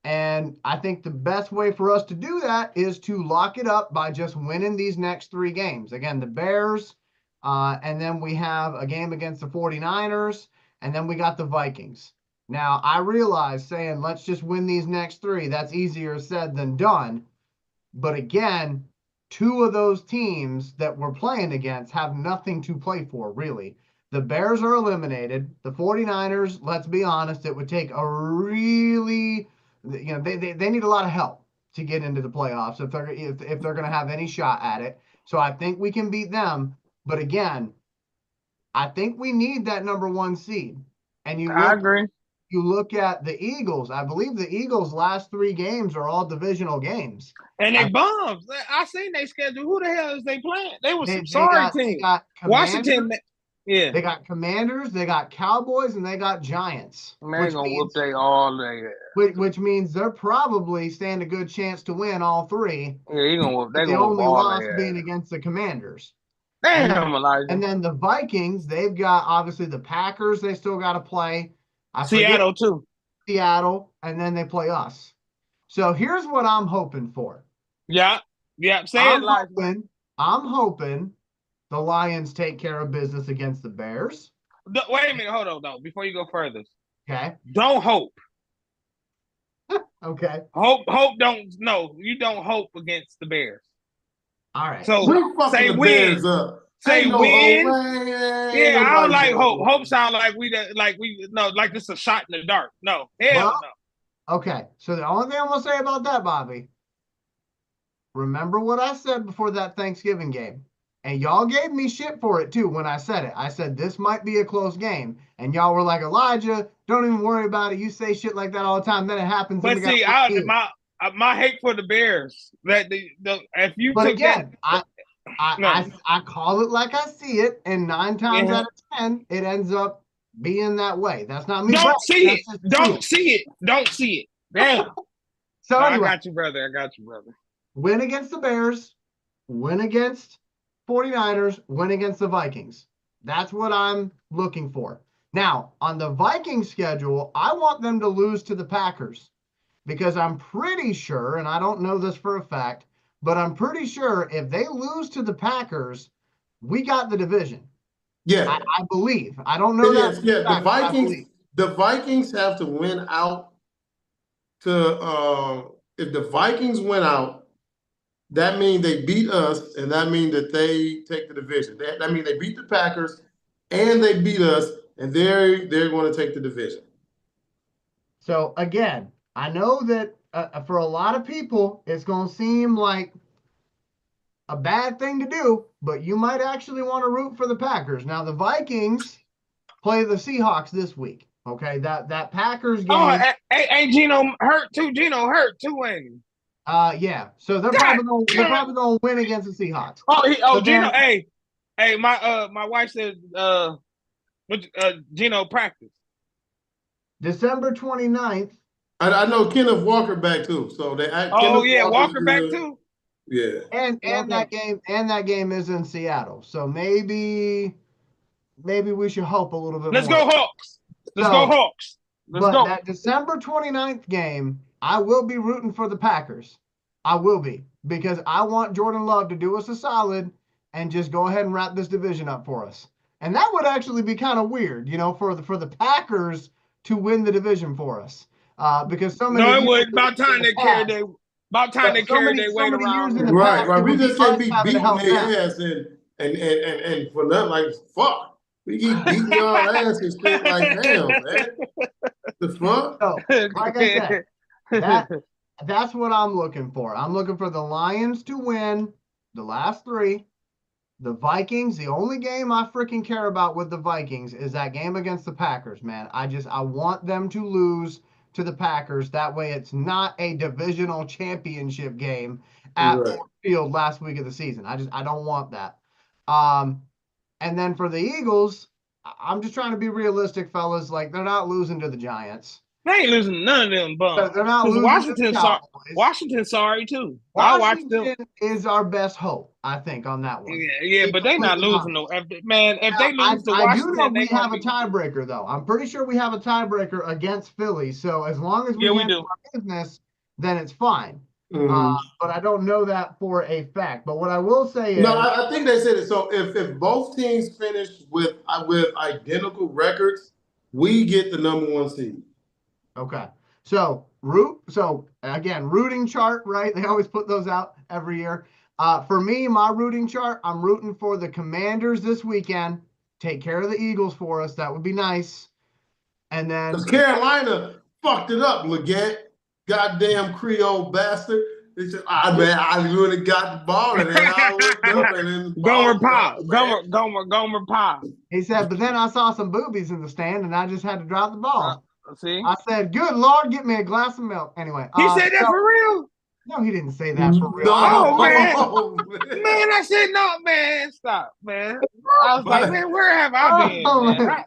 And I think the best way for us to do that is to lock it up by just winning these next 3 games. Again, the Bears, and then we have a game against the 49ers, and then we got the Vikings. Now, I realize saying let's just win these next 3, that's easier said than done. But again, 2 of those teams that we're playing against have nothing to play for, really. The Bears are eliminated. The 49ers, let's be honest, it would take a really, they need a lot of help to get into the playoffs if they're going to have any shot at it. So I think we can beat them. But again, I think we need that number 1 seed. And I agree. You look at the Eagles. I believe the Eagles' last 3 games are all divisional games. And they bombs. I seen they schedule. Who the hell is they playing? They was some sorry team. Washington. Yeah. They got Commanders, they got Cowboys, and they got Giants. Man, gonna whoop they all day. Which means they're probably stand a good chance to win all 3. Yeah, he gonna whoop. They the only loss being against the Commanders. Damn, Elijah. And then the Vikings, they've got obviously the Packers. They still got to play. Seattle too. Seattle, and then they play us. So here's what I'm hoping for. Yeah. Say it like I'm hoping the Lions take care of business against the Bears. Wait a minute, hold on though. Before you go further. Okay. Don't hope. Okay. Hope don't. No, you don't hope against the Bears. All right. So say win. Bears up. Say win. Yeah, I don't like hope. Hope sound like like this is a shot in the dark. No, hell no. Okay, so the only thing I'm gonna say about that, Bobby, remember what I said before that Thanksgiving game, and y'all gave me shit for it too when I said it. I said this might be a close game, and y'all were like, Elijah, don't even worry about it. You say shit like that all the time, then it happens. But see, my hate for the Bears that if you. But again, I call it like I see it, and 9 times out of 10, it ends up being that way. That's not me. Don't see it. Damn. So anyway, I got you, brother. Win against the Bears, win against 49ers, win against the Vikings. That's what I'm looking for. Now, on the Vikings schedule, I want them to lose to the Packers because I'm pretty sure, and I don't know this for a fact, but I'm pretty sure if they lose to the Packers, we got the division. Yeah, I believe. I don't know that. Yeah, the Vikings have to win out to. If the Vikings win out, that means they beat us, and that means that they take the division. That means they beat the Packers, and they beat us, and they're going to take the division. So again, I know that for a lot of people, it's going to seem like a bad thing to do, but you might actually want to root for the Packers. Now, the Vikings play the Seahawks this week. Okay, that Packers game. Oh, ain't Gino hurt too? Ain't he? Yeah. So they're probably going to win against the Seahawks. Gino. Hey, my wife said, Gino practice December 29th. I know Kenneth Walker back too. So they. Walker back too. Yeah. And that game is in Seattle. So maybe we should hope a little bit. Let's go Hawks. Let's go. That December 29th game, I will be rooting for the Packers. I will be, because I want Jordan Love to do us a solid and just go ahead and wrap this division up for us. And that would actually be kind of weird, for the Packers to win the division for us. Because so many No, it years was in the past, about time they carried their so weight many years around. in the Right, past, right. it We would be just can't us be having to beating help them. their ass and for nothing. Like fuck, we keep beating y'all ass and shit. Like damn, man, the fuck. So, like I said, that's what I'm looking for. I'm looking for the Lions to win the last three. The Vikings, the only game I freaking care about with the Vikings is that game against the Packers, man. I want them to lose to the Packers. That way it's not a divisional championship game at Right. Ford Field last week of the season. I don't want that. And then for the Eagles, I'm just trying to be realistic, fellas. Like, they're not losing to the Giants. They ain't losing none of them bums. They're not losing to the Cowboys. Washington's sorry too. I watched them. Washington is our best hope, I think, on that one. Yeah, but they not losing no. If they lose to Washington, I do know we they have a be. tiebreaker though. I'm pretty sure we have a tiebreaker against Philly. So as long as we handle our business, then it's fine. But I don't know that for a fact. But what I will say is, no, I think they said it. So if both teams finish with identical records, we get the #1 seed. okay. So rooting chart, right? They always put those out every year. For me, my rooting chart, I'm rooting for the Commanders this weekend. Take care of the Eagles for us. That would be nice. And then because Carolina fucked it up, Leggett, goddamn Creole bastard. They said, I really got the ball, and then I looked up and then Gomer Pop. He said, but then I saw some boobies in the stand, and I just had to drop the ball. See, I said, "Good Lord, get me a glass of milk." Anyway, he said that for real. No, he didn't say that for real. No, man, I said no, man. Stop, man. I was like, man, where have I been? Man?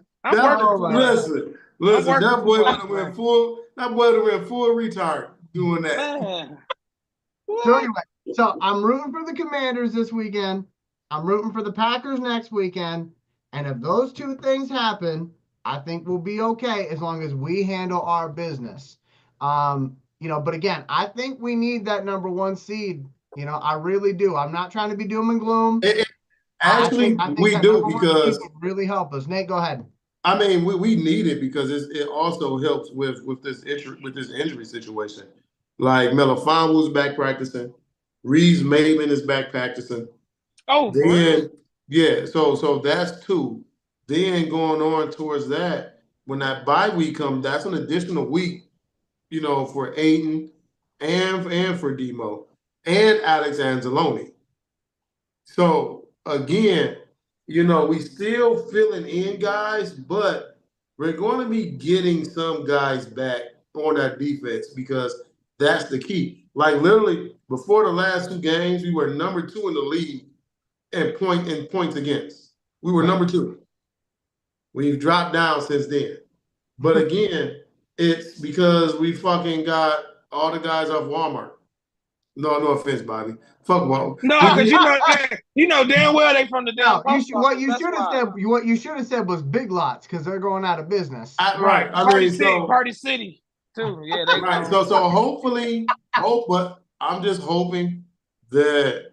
Listen, that boy would have went full. That boy would have went full retard doing that. Man. So anyway, so I'm rooting for the Commanders this weekend. I'm rooting for the Packers next weekend, and if those two things happen, I think we'll be okay as long as we handle our business. But again, I think we need that #1 seed. I really do. I'm not trying to be doom and gloom. Actually, I think we do because would really help us. Nate, go ahead. I mean, we need it because it also helps with this injury situation. Like Melifonwu is back practicing, Reeves Maven is back practicing. Oh, then yeah, so that's two. Then going on towards that, when that bye week comes, that's an additional week, for Aiden and for Demo and Alex Anzalone. So again, we still filling in guys, but we're going to be getting some guys back on that defense because that's the key. Like literally before the last two games, we were #2 in the league in points against. We were #2. We've dropped down since then. But again, it's because we fucking got all the guys off Walmart. No offense, Bobby. Fuck Walmart. No, because you know damn well they from the damn. What you should have said was Big Lots because they're going out of business. Right. Party City too. Yeah. Right. So hopefully, but I'm just hoping that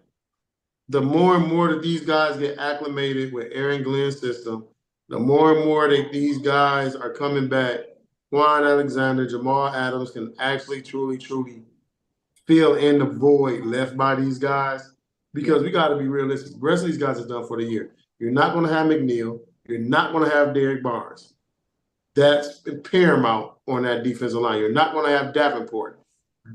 the more and more that these guys get acclimated with Aaron Glenn's system, the more and more that these guys are coming back, Juan Alexander, Jamal Adams can actually truly fill in the void left by these guys. Because we got to be realistic. The rest of these guys are done for the year. You're not going to have McNeil. You're not going to have Derek Barnes. That's paramount on that defensive line. You're not going to have Davenport.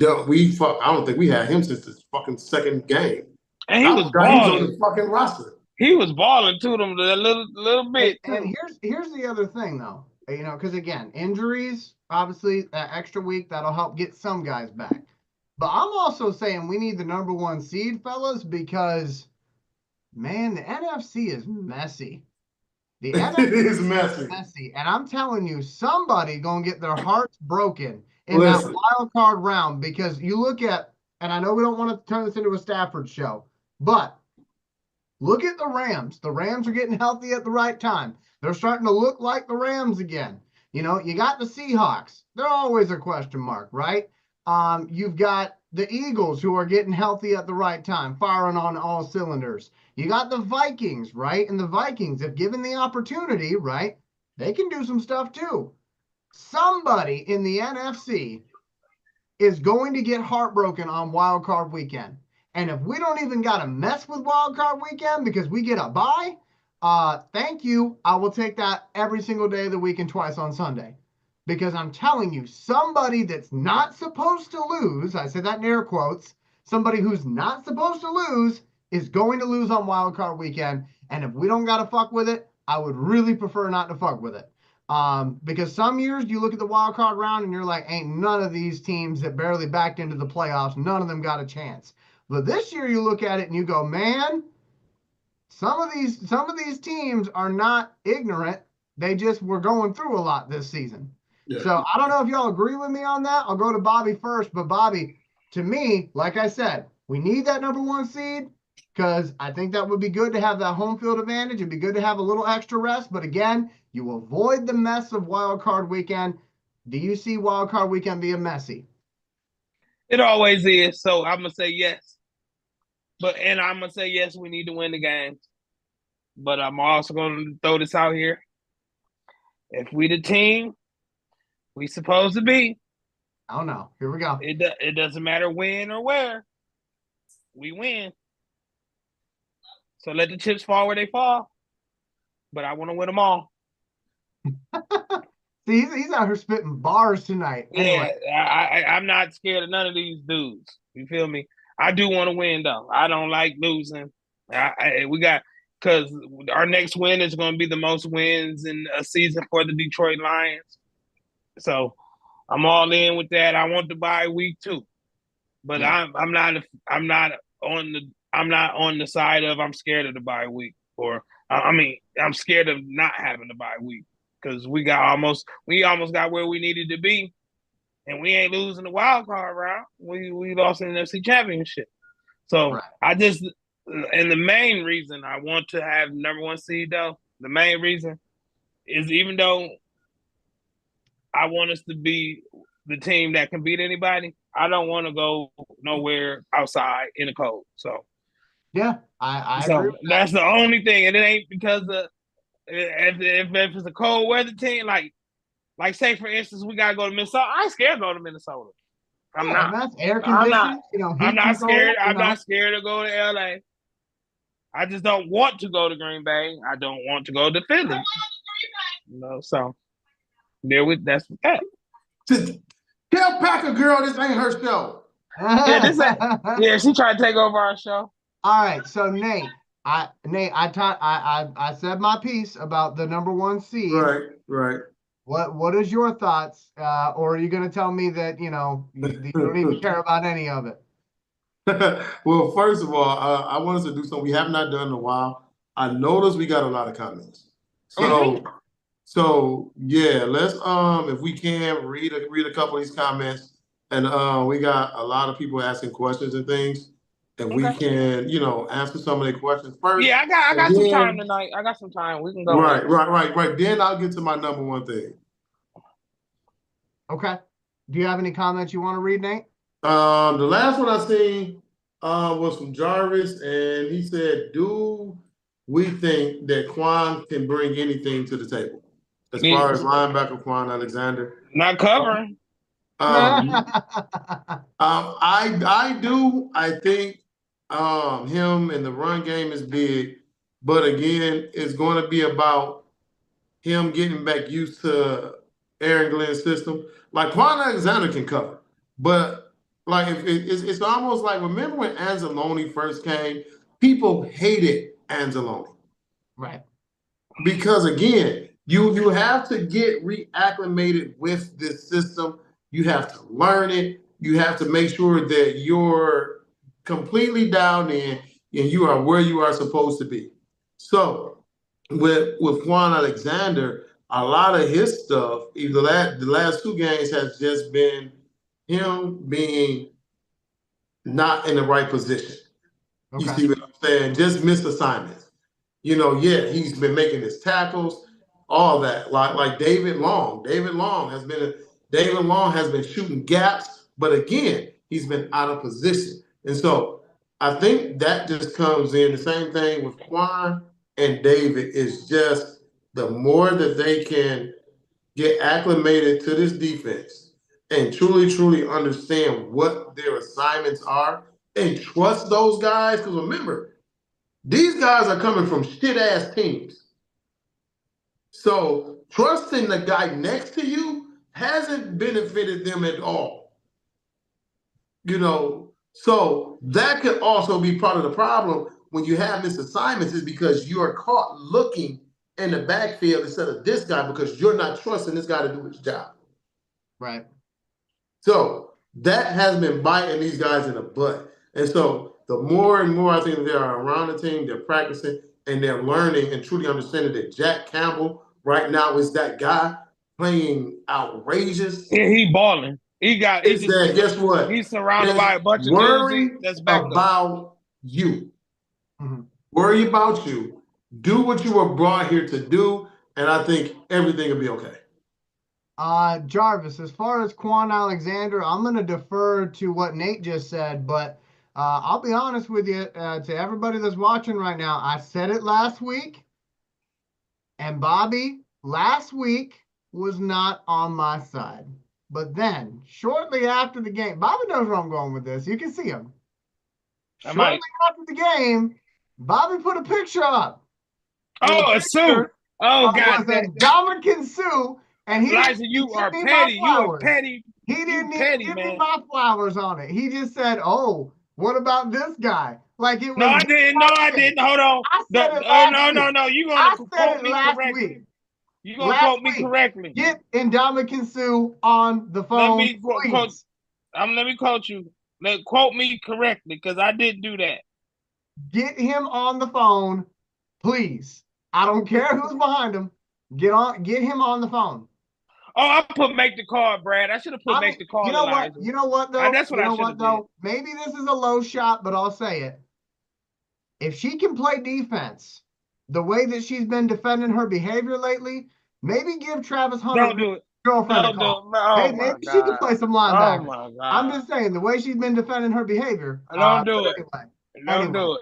I don't think we had him since the fucking second game. And he was balling. On the fucking roster. He was balling to them a little bit. And here's the other thing though, because again, injuries, obviously that extra week that'll help get some guys back. But I'm also saying we need the #1 seed, fellas, because man, the NFC is messy. The NFC is messy. And I'm telling you, somebody gonna get their hearts broken in that wild card round because you look at, and I know we don't want to turn this into a Stafford show, but look at the Rams. The Rams are getting healthy at the right time. They're starting to look like the Rams again. You got the Seahawks. They're always a question mark, right? You've got the Eagles, who are getting healthy at the right time, firing on all cylinders. You got the Vikings, right? And the Vikings, if given the opportunity, right, they can do some stuff too. Somebody in the NFC is going to get heartbroken on wild card weekend. And if we don't even got to mess with wild card weekend because we get a bye, thank you. I will take that every single day of the week and twice on Sunday. Because I'm telling you, somebody that's not supposed to lose, I say that in air quotes, somebody who's not supposed to lose is going to lose on wild card weekend. And if we don't got to fuck with it, I would really prefer not to fuck with it. Because some years you look at the wild card round and you're like, ain't none of these teams that barely backed into the playoffs, none of them got a chance. But this year you look at it and you go, man, some of these teams are not ignorant. They just were going through a lot this season. Yeah. So I don't know if y'all agree with me on that. I'll go to Bobby first, but Bobby, to me, like I said, we need that number 1 seed because I think that would be good to have that home field advantage. It'd be good to have a little extra rest. But again, you avoid the mess of wild card weekend. Do you see wild card weekend being messy? It always is. So I'm gonna say yes. And I'm gonna say yes, we need to win the game. But I'm also gonna throw this out here. If we the team we supposed to be, I don't know. Here we go. It doesn't matter when or where. We win. So let the chips fall where they fall. But I want to win them all. See, he's out here spitting bars tonight. Anyway. Yeah, I'm not scared of none of these dudes. You feel me? I do want to win, though. I don't like losing. Because our next win is going to be the most wins in a season for the Detroit Lions. So I'm all in with that. I want the bye week too, but yeah. I'm not on the side of I'm scared of the bye week, or I'm scared of not having the bye week because we almost got where we needed to be, and we ain't losing the wild card round. We lost in the NFC Championship, so right. And the main reason I want to have number 1 seed though, the main reason is even though I want us to be the team that can beat anybody, I don't want to go nowhere outside in the cold. So, yeah, I agree. That's the only thing, and it ain't because of if it's a cold weather team, like say for instance, we gotta go to Minnesota. I ain't scared to go to Minnesota. I'm not. That's air conditioned. I'm not scared. I'm not scared to go to LA. I just don't want to go to Green Bay. I don't want to go to Philly. So. That's that. Tell Packer girl this ain't her show. Yeah, she tried to take over our show. All right, so Nate, I said my piece about the number 1 seed. Right. What is your thoughts? Or are you going to tell me that you don't even care about any of it? Well, first of all, I want us to do something we have not done in a while. I noticed we got a lot of comments, so. Okay. So yeah, let's if we can read a couple of these comments, and we got a lot of people asking questions and things, and we can answer some of their questions first. Yeah, I got some time tonight. I got some time. We can go. Right. Then I'll get to my number 1 thing. Okay. Do you have any comments you want to read, Nate? The last one I seen was from Jarvis, and he said, "Do we think that Quan can bring anything to the table?" As far as linebacker Quan Alexander, not covering. I do. I think him and the run game is big, but again, it's going to be about him getting back used to Aaron Glenn's system. Like Quan Alexander can cover, but like it's almost like remember when Anzalone first came, people hated Anzalone, right? Because again. You have to get reacclimated with this system. You have to learn it. You have to make sure that you're completely down in and you are where you are supposed to be. So with Quan Alexander, a lot of his stuff, either the last 2 games has just been him being not in the right position. Okay. You see what I'm saying? Just missed assignments. He's been making his tackles. All that, like David Long. David Long has been shooting gaps, but again, he's been out of position. And so I think that just comes in. The same thing with Quan and David is just the more that they can get acclimated to this defense and truly understand what their assignments are and trust those guys. Because remember, these guys are coming from shit-ass teams. So trusting the guy next to you hasn't benefited them at all. So that could also be part of the problem when you have misassignments is because you are caught looking in the backfield instead of this guy because you're not trusting this guy to do his job. Right. So that has been biting these guys in the butt. And so the more and more I think that they are around the team, they're practicing and they're learning and truly understanding that Jack Campbell right now is that guy playing outrageous. Yeah, he balling. Guess what? He's surrounded by a bunch of dudes that's back about you. Mm-hmm. Worry about you. Do what you were brought here to do, and I think everything will be okay. Jarvis, as far as Quan Alexander, I'm going to defer to what Nate just said, but I'll be honest with you, to everybody that's watching right now, I said it last week, and Bobby last week was not on my side. But then, shortly after the game, Bobby knows where I'm going with this. You can see him. Shortly after the game, Bobby put a picture up. Oh, a Sue. Oh, God. Dominican Sue. And Elijah, you are petty. You are petty. He didn't even give me my flowers on it. He just said, "Oh, what about this guy?" Like it was. No, I didn't. No, I didn't. Hold on. No. You're going to quote me correctly. You're going to quote me correctly. Get Ndamukong Suh on the phone. Let me quote you. Quote me correctly because I didn't do that. Get him on the phone, please. I don't care who's behind him. Get him on the phone. Oh, I put make the call, Brad. I should have put make the call. You know what? You know what though? That's what I should have done. Maybe this is a low shot, but I'll say it. If she can play defense the way that she's been defending her behavior lately, maybe give Travis Hunter's girlfriend a call. Maybe she can play some linebacker. Oh my God. I'm just saying, the way she's been defending her behavior. Don't do it. Don't do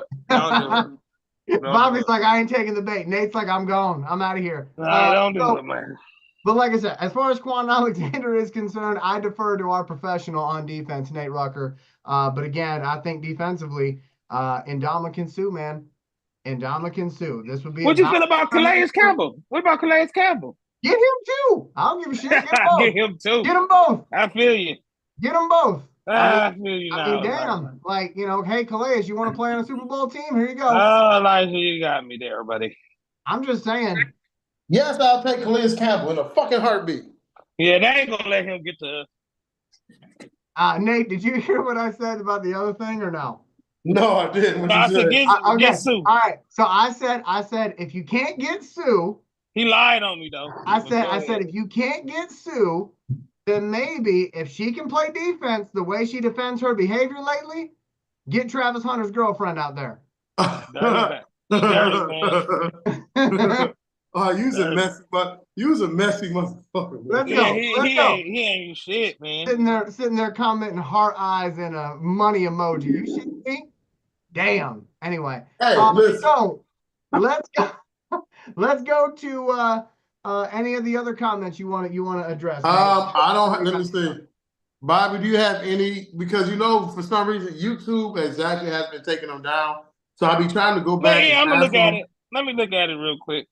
it. Bobby's like, I ain't taking the bait. Nate's like, I'm gone. I'm out of here. Don't do it, man. But like I said, as far as Quan Alexander is concerned, I defer to our professional on defense, Nate Rucker. But again, I think defensively, Ndamukong Suh, man. Ndamukong Suh. This would be. What you feel about Calais Campbell? What about Calais Campbell? Get him too. I don't give a shit. Get them both. Get him too. Get them both. I feel you. Get them both. I feel you now. I mean, damn. Like, hey, Calais, you want to play on a Super Bowl team? Here you go. Oh, Elijah, you got me there, buddy. I'm just saying. Yes, I'll take Calais Campbell in a fucking heartbeat. Yeah, they ain't gonna let him get to us. Nate, did you hear what I said about the other thing or no? No, I didn't. I said get Sue. All right. So I said if you can't get Sue, he lied on me though. I said if you can't get Sue, then maybe if she can play defense the way she defends her behavior lately, get Travis Hunter's girlfriend out there. Oh, you's a messy motherfucker. Let's go. He ain't shit, man. Sitting there commenting heart eyes and a money emoji. You shouldn't be. Damn. Anyway. Hey, so let's go to any of the other comments you want to address. I don't. Let me see. Bobby, do you have any? Because for some reason YouTube exactly has been taking them down. So I'll be trying to go back. I'm gonna look at it. Let me look at it real quick.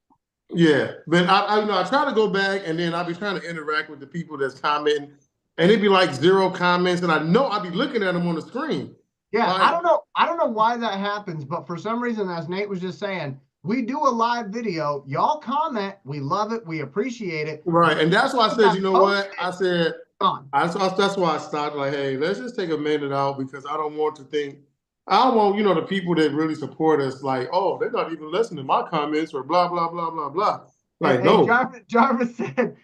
Yeah, but I try to go back and then I'll be trying to interact with the people that's commenting, and it'd be like 0 comments, and I know I'll be looking at them on the screen. Yeah, I don't know why that happens, but for some reason, as Nate was just saying, we do a live video. Y'all comment, we love it, we appreciate it. Right, and that's why I said, you know what? I said, that's why I started like, hey, let's just take a minute out because I don't want the people that really support us like, oh, they're not even listening to my comments or blah, blah, blah, blah, blah. Like, no. Jarvis said,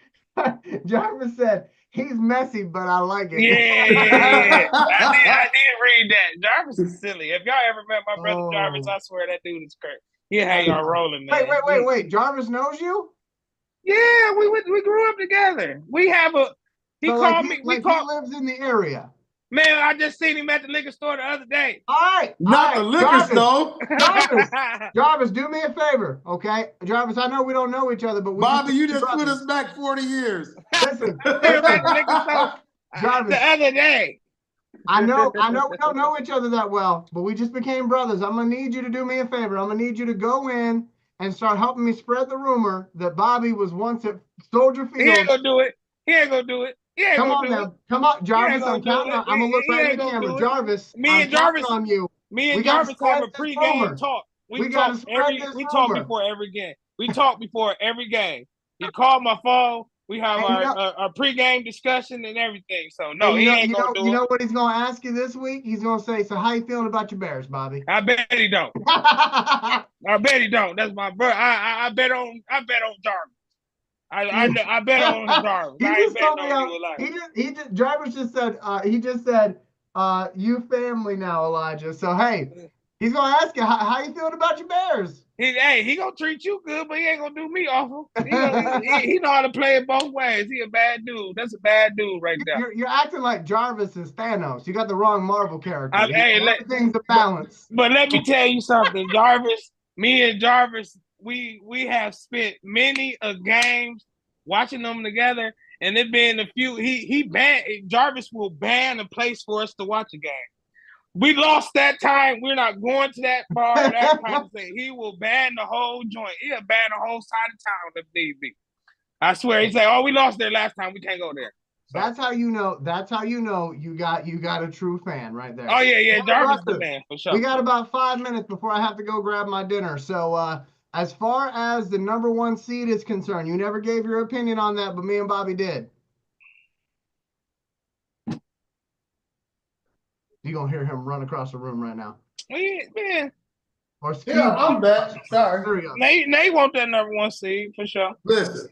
he's messy, but I like it. Yeah. I did read that. Jarvis is silly. If y'all ever met my brother Jarvis, I swear that dude is crazy. He had y'all rolling, man. Wait. Jarvis knows you? Yeah, we grew up together. We have he called me. He lives in the area. Man, I just seen him at the liquor store the other day. All right. Not the liquor store. Jarvis, do me a favor, okay? Jarvis, I know we don't know each other, but Bobby, you just brothers. put us back 40 years. Listen, He was at the liquor store Jarvis, the other day. I know we don't know each other that well, but we just became brothers. I'm gonna need you to do me a favor. I'm gonna need you to go in and start helping me spread the rumor that Bobby was once at Soldier He ain't Field. gonna do it. He ain't gonna do it. He ain't Come gonna on do now. it. Come on, Jarvis. gonna I'm do counting it. on. I'm gonna look He right ain't at the gonna camera. do it. Jarvis, Me I'm and Jarvis- counting on you. Me and We gotta Jarvis spread have a this pregame rumor. talk. We gotta spread this We talk rumor. before every game. We talk before every game. He called my phone. We have And you our pregame discussion and everything. So no, And he ain't gonna do you it. know what he's gonna ask you this week? He's gonna say, "So how you feeling about your Bears, Bobby?" I bet he don't. I bet he don't. That's my brother. I bet on Jarvis. I bet on Jarvis. He I ain't just betting told me on you, Elijah. he just Jarvis just said you family now, Elijah. So hey, he's gonna ask you how you feeling about your Bears. He gonna treat you good, but he ain't gonna do me awful. He know how to play it both ways. He a bad dude. That's a bad dude right there. You're acting like Jarvis is Thanos. You got the wrong Marvel character. Everything's a balance. But let me tell you something, Jarvis. Me and Jarvis, we have spent many games watching them together, and it been a few. Jarvis will ban a place for us to watch a game. We lost that time. We're not going to that bar, that kind of thing. He will ban the whole joint. He'll ban the whole side of town if need be. I swear. He say, "Oh, we lost there last time. We can't go there." So. That's how you know. That's how you know you got a true fan right there. Oh yeah. Jarvis the man for sure. We got about 5 minutes before I have to go grab my dinner. So as far as the number 1 seed is concerned, you never gave your opinion on that, but me and Bobby did. You're gonna hear him run across the room right now. Man. Or Yeah, I'm back. Sorry. Nate want that number 1 seed for sure. Listen,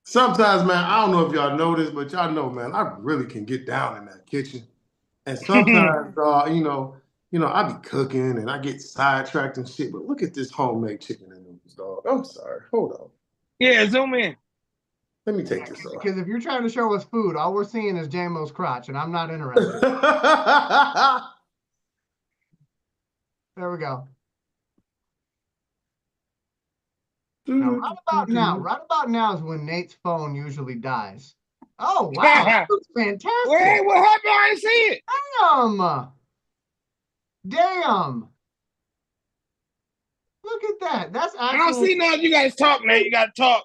sometimes, man, I don't know if y'all know this, but y'all know, man, I really can get down in that kitchen. And sometimes, you know, I be cooking and I get sidetracked and shit. But look at this homemade chicken and noodles, dog. I'm sorry. Hold on. Yeah, zoom in. Let me take this off. Because if you're trying to show us food, all we're seeing is JMO's crotch, and I'm not interested. There we go. Now, right about now is when Nate's phone usually dies. Oh wow, that looks fantastic. Wait, what happened? I didn't see it. Damn. Look at that. That's actually. I don't see none. You guys talk, Nate. You gotta talk,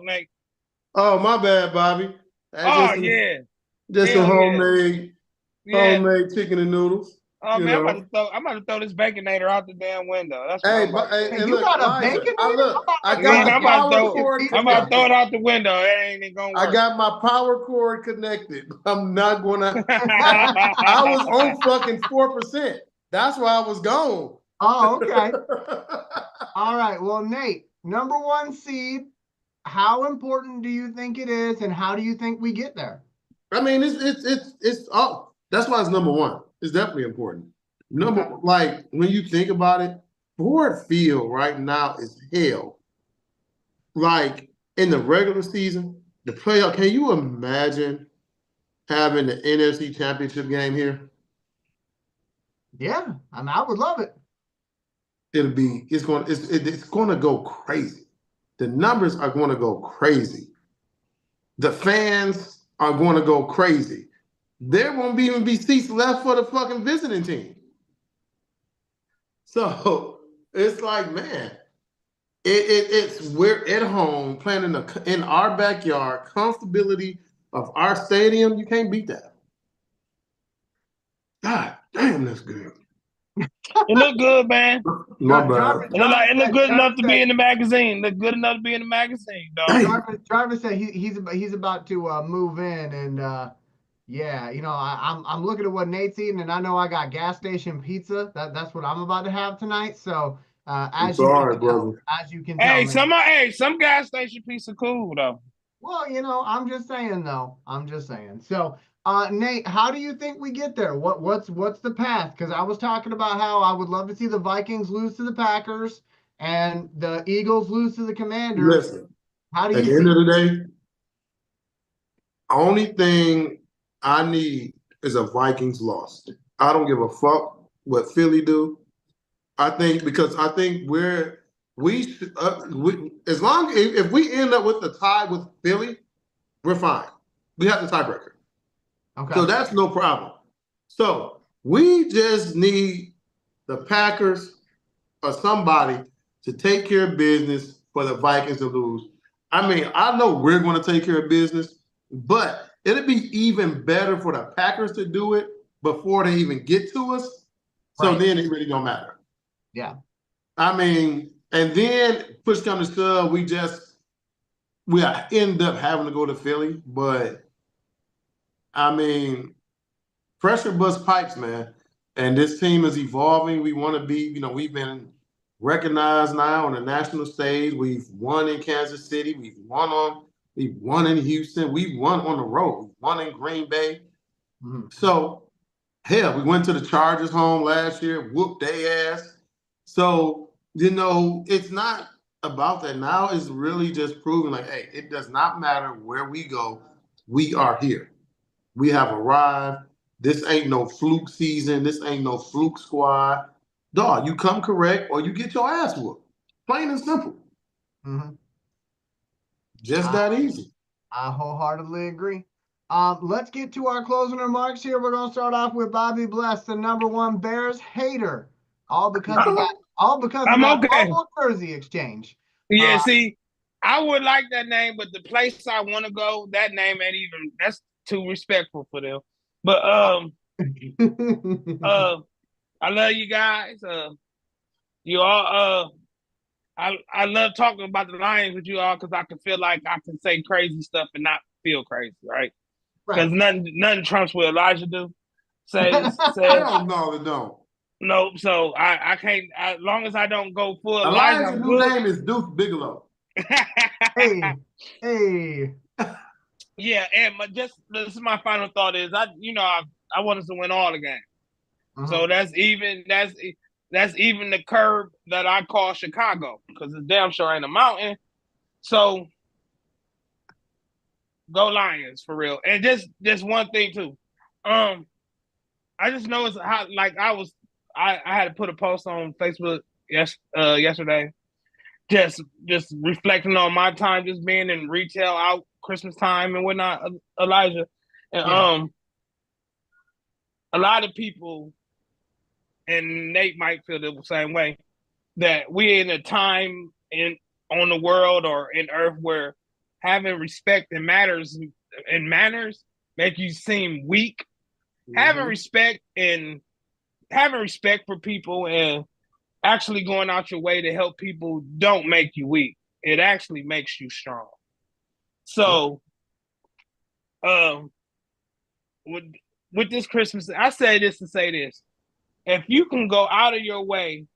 Nate. Oh, my bad, Bobby. Just some homemade chicken and noodles. Oh man, I'm about to throw this baconator out the damn window. That's what you got a baconator? I'm about to throw it out the window. It ain't gonna work. I got my power cord connected. I'm not gonna. I was on fucking 4%. That's why I was gone. Oh, okay. All right. Well, Nate, number 1 seed. How important do you think it is, and how do you think we get there? I mean, it's oh, that's why it's number 1. It's definitely important. Like when you think about it, Ford Field right now is hell. Like in the regular season, the playoff. Can you imagine having the NFC Championship game here? Yeah, I mean, I would love it. It's going to go crazy. The numbers are going to go crazy. The fans are going to go crazy. There won't even be seats left for the fucking visiting team. So it's like, man, we're at home playing in our backyard, comfortability of our stadium. You can't beat that. God damn, that's good. It look good, man. My bad. It look good enough to be in the magazine. Look good enough to be in the magazine, dog. Jarvis said he's about to move in, and yeah, you know, I'm looking at what Nate's eating, and I know I got gas station pizza. That's what I'm about to have tonight. So as you can tell, some gas station pizza cool though. Well, you know, I'm just saying though. So. Nate, how do you think we get there? What's the path? Because I was talking about how I would love to see the Vikings lose to the Packers and the Eagles lose to the Commanders. Listen, how do you? At the end of the day, only thing I need is a Vikings loss. I don't give a fuck what Philly do. I think as long if we end up with the tie with Philly, we're fine. We have the tiebreaker. Okay. So that's no problem. So we just need the Packers or somebody to take care of business for the Vikings to lose. I mean, I know we're going to take care of business, but it'd be even better for the Packers to do it before they even get to us. So then it really don't matter. Yeah. I mean, and then push comes to shove, we end up having to go to Philly, but I mean, pressure bust pipes, man. And this team is evolving. We want to be, we've been recognized now on the national stage. We've won in Kansas City. We've won in Houston. We've won on the road. We've won in Green Bay. Mm-hmm. So, hell, we went to the Chargers home last year, whooped their ass. So, it's not about that. Now it's really just proving like, hey, it does not matter where we go. We are here. We have arrived. This ain't no fluke season. This ain't no fluke squad. Dog, you come correct or you get your ass whooped. Plain and simple. Mm-hmm. Just that easy. I wholeheartedly agree. Let's get to our closing remarks here. We're going to start off with Bobby Bless, the #1 Bears hater. All because of that Paul Kersey exchange. Yeah, see, I would like that name, but the place I want to go, that name ain't even, that's too respectful for them. But I love you guys. You all I love talking about the Lions with you all because I can feel like I can say crazy stuff and not feel crazy, right? Because nothing trumps what Elijah do. Says no, they don't. No, so I can't. As long as I don't go full Elijah's new name is Deuce Bigelow. Hey. Yeah, and this is my final thought is I want us to win all the games. So that's even the curb that I call Chicago because it's damn sure ain't a mountain. So go Lions for real. And just one thing too. I just know it's how I had to put a post on Facebook yesterday. Just reflecting on my time just being in retail out Christmas time and whatnot, Elijah. And a lot of people, and Nate might feel the same way, that we're in a time on the world or in earth where having respect and manners make you seem weak. Mm-hmm. Having respect for people and actually going out your way to help people don't make you weak. It actually makes you strong. So, with this Christmas, I say this to say this. If you can go out of your way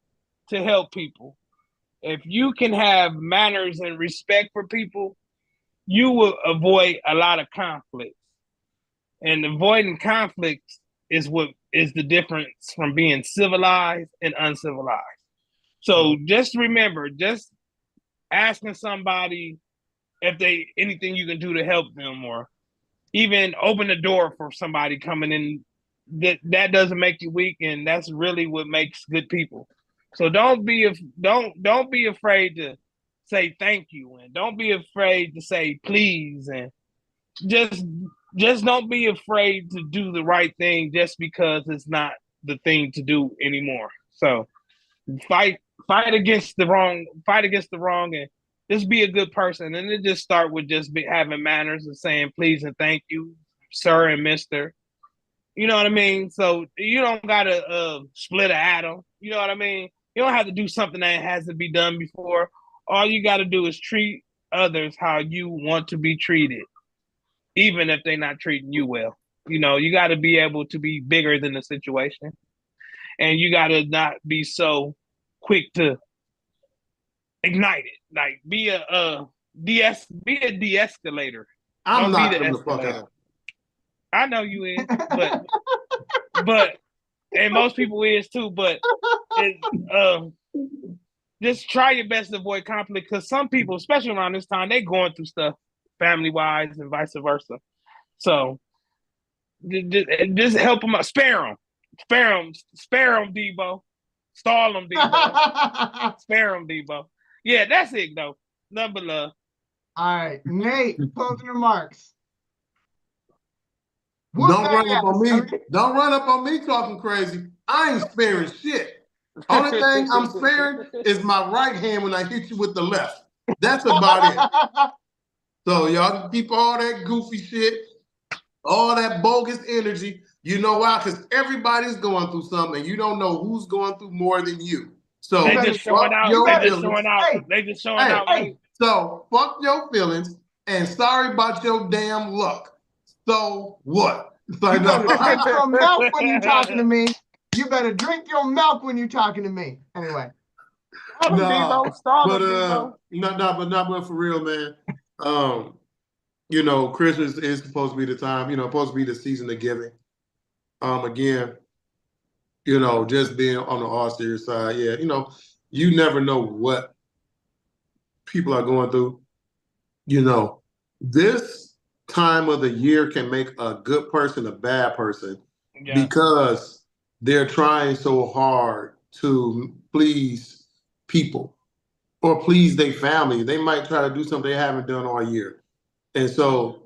to help people, if you can have manners and respect for people, you will avoid a lot of conflicts. And avoiding conflicts is what is the difference from being civilized and uncivilized. So just remember, just asking somebody if anything you can do to help them or even open the door for somebody coming in, that doesn't make you weak, and that's really what makes good people. So don't be afraid to say thank you, and don't be afraid to say please, and just don't be afraid to do the right thing just because it's not the thing to do anymore. So fight against the wrong, and just be a good person. And it just start with just having manners and saying please and thank you, sir and mister. You know what I mean? So you don't gotta split an atom. You know what I mean? You don't have to do something that hasn't been done before. All you got to do is treat others how you want to be treated, even if they're not treating you well. You got to be able to be bigger than the situation, and you got to not be so quick to ignite it. Like be a de-escalator. I'm not the fuck out. I know you is, but and most people is too. But just try your best to avoid conflict because some people, especially around this time, they going through stuff family wise and vice versa. So Just help him out. Spare him, Debo. Stall him, Debo. Spare him, Debo. Yeah, that's it though. Nothing but love. All right, Nate, closing remarks. Don't run up on me. Don't run up on me talking crazy. I ain't sparing shit. Only thing I'm sparing is my right hand when I hit you with the left. That's about it. So y'all keep all that goofy shit, all that bogus energy. You know why? Because everybody's going through something, and you don't know who's going through more than you. So they just showing out. They just showing out. They just showing out. So fuck your feelings and sorry about your damn luck. So what? You better drink your milk when you're talking to me. You better drink your milk when you're talking to me. Anyway. But for real, man. You know, Christmas is supposed to be the time, you know, supposed to be the season of giving. Again, you know, just being on the all serious side, yeah, you know, you never know what people are going through. You know, this time of the year can make a good person a bad person because they're trying so hard to please people or please their family. They might try to do something they haven't done all year. And so,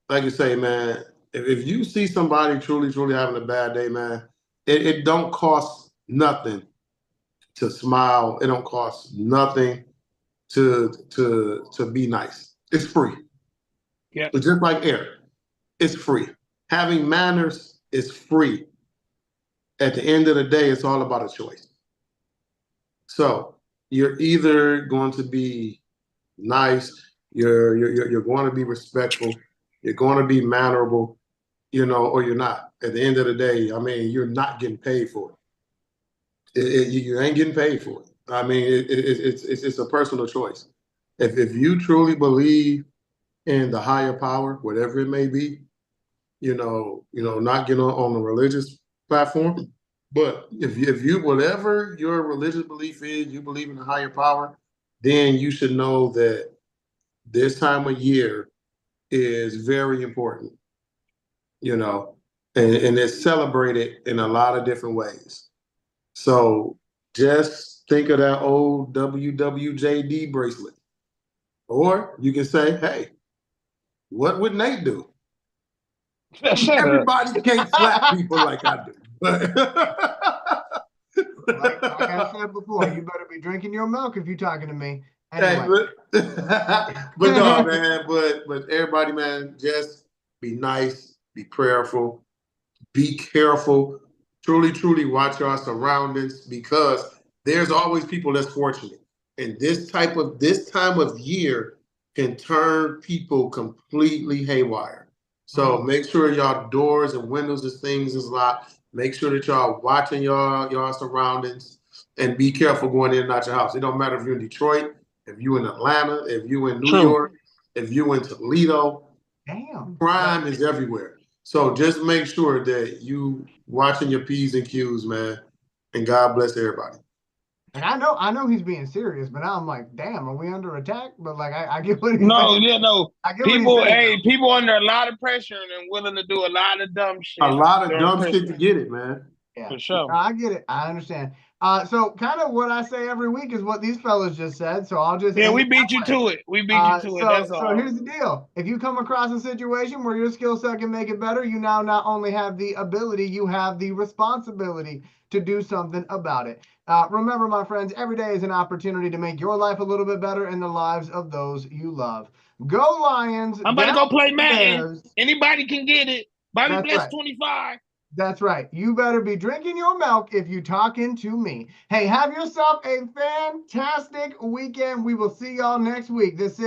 like you say, man, if you see somebody truly, truly having a bad day, man, it don't cost nothing to smile. It don't cost nothing to be nice. It's free. Yeah. It's just like air. It's free. Having manners is free. At the end of the day, it's all about a choice. So you're either going to be nice, you're going to be respectful, you're going to be mannerable, you know, or you're not. At the end of the day, I mean, you're not getting paid for it. You ain't getting paid for it. I mean, it's a personal choice. If you truly believe in the higher power, whatever it may be, you know, not getting on a religious platform, but if you whatever your religious belief is, you believe in a higher power, then you should know that this time of year is very important, you know, and it's celebrated in a lot of different ways. So just think of that old WWJD bracelet. Or you can say, hey, what would Nate do? Everybody can't slap people like I do. Like I said before, you better be drinking your milk if you're talking to me. Anyway. Hey, but no, man, but everybody, man, just be nice, be prayerful, be careful, truly, truly watch our surroundings because there's always people that's fortunate. And this time of year can turn people completely haywire. So make sure y'all doors and windows and things is locked. Make sure that y'all watching y'all surroundings and be careful going in and out your house. It don't matter if you're in Detroit, if you're in Atlanta, if you're in New York, if you're in Toledo. Damn. Crime is everywhere. So just make sure that you watching your P's and Q's, man. And God bless everybody. And I know he's being serious, but now I'm like, damn, are we under attack? But like, I get what he's saying. I get people under a lot of pressure and willing to do a lot of dumb shit. A lot of dumb shit to get it, man. Yeah, for sure. I get it. I understand. So kind of what I say every week is what these fellas just said. So I'll just we beat you to it. We beat you to it. That's all. So here's the deal: if you come across a situation where your skill set can make it better, you now not only have the ability, you have the responsibility to do something about it. Remember, my friends, every day is an opportunity to make your life a little bit better and the lives of those you love. Go Lions! I'm about to go play Madden. Anybody can get it. Bobby Bless 25. That's right. You better be drinking your milk if you're talking to me. Hey, have yourself a fantastic weekend. We will see y'all next week. This is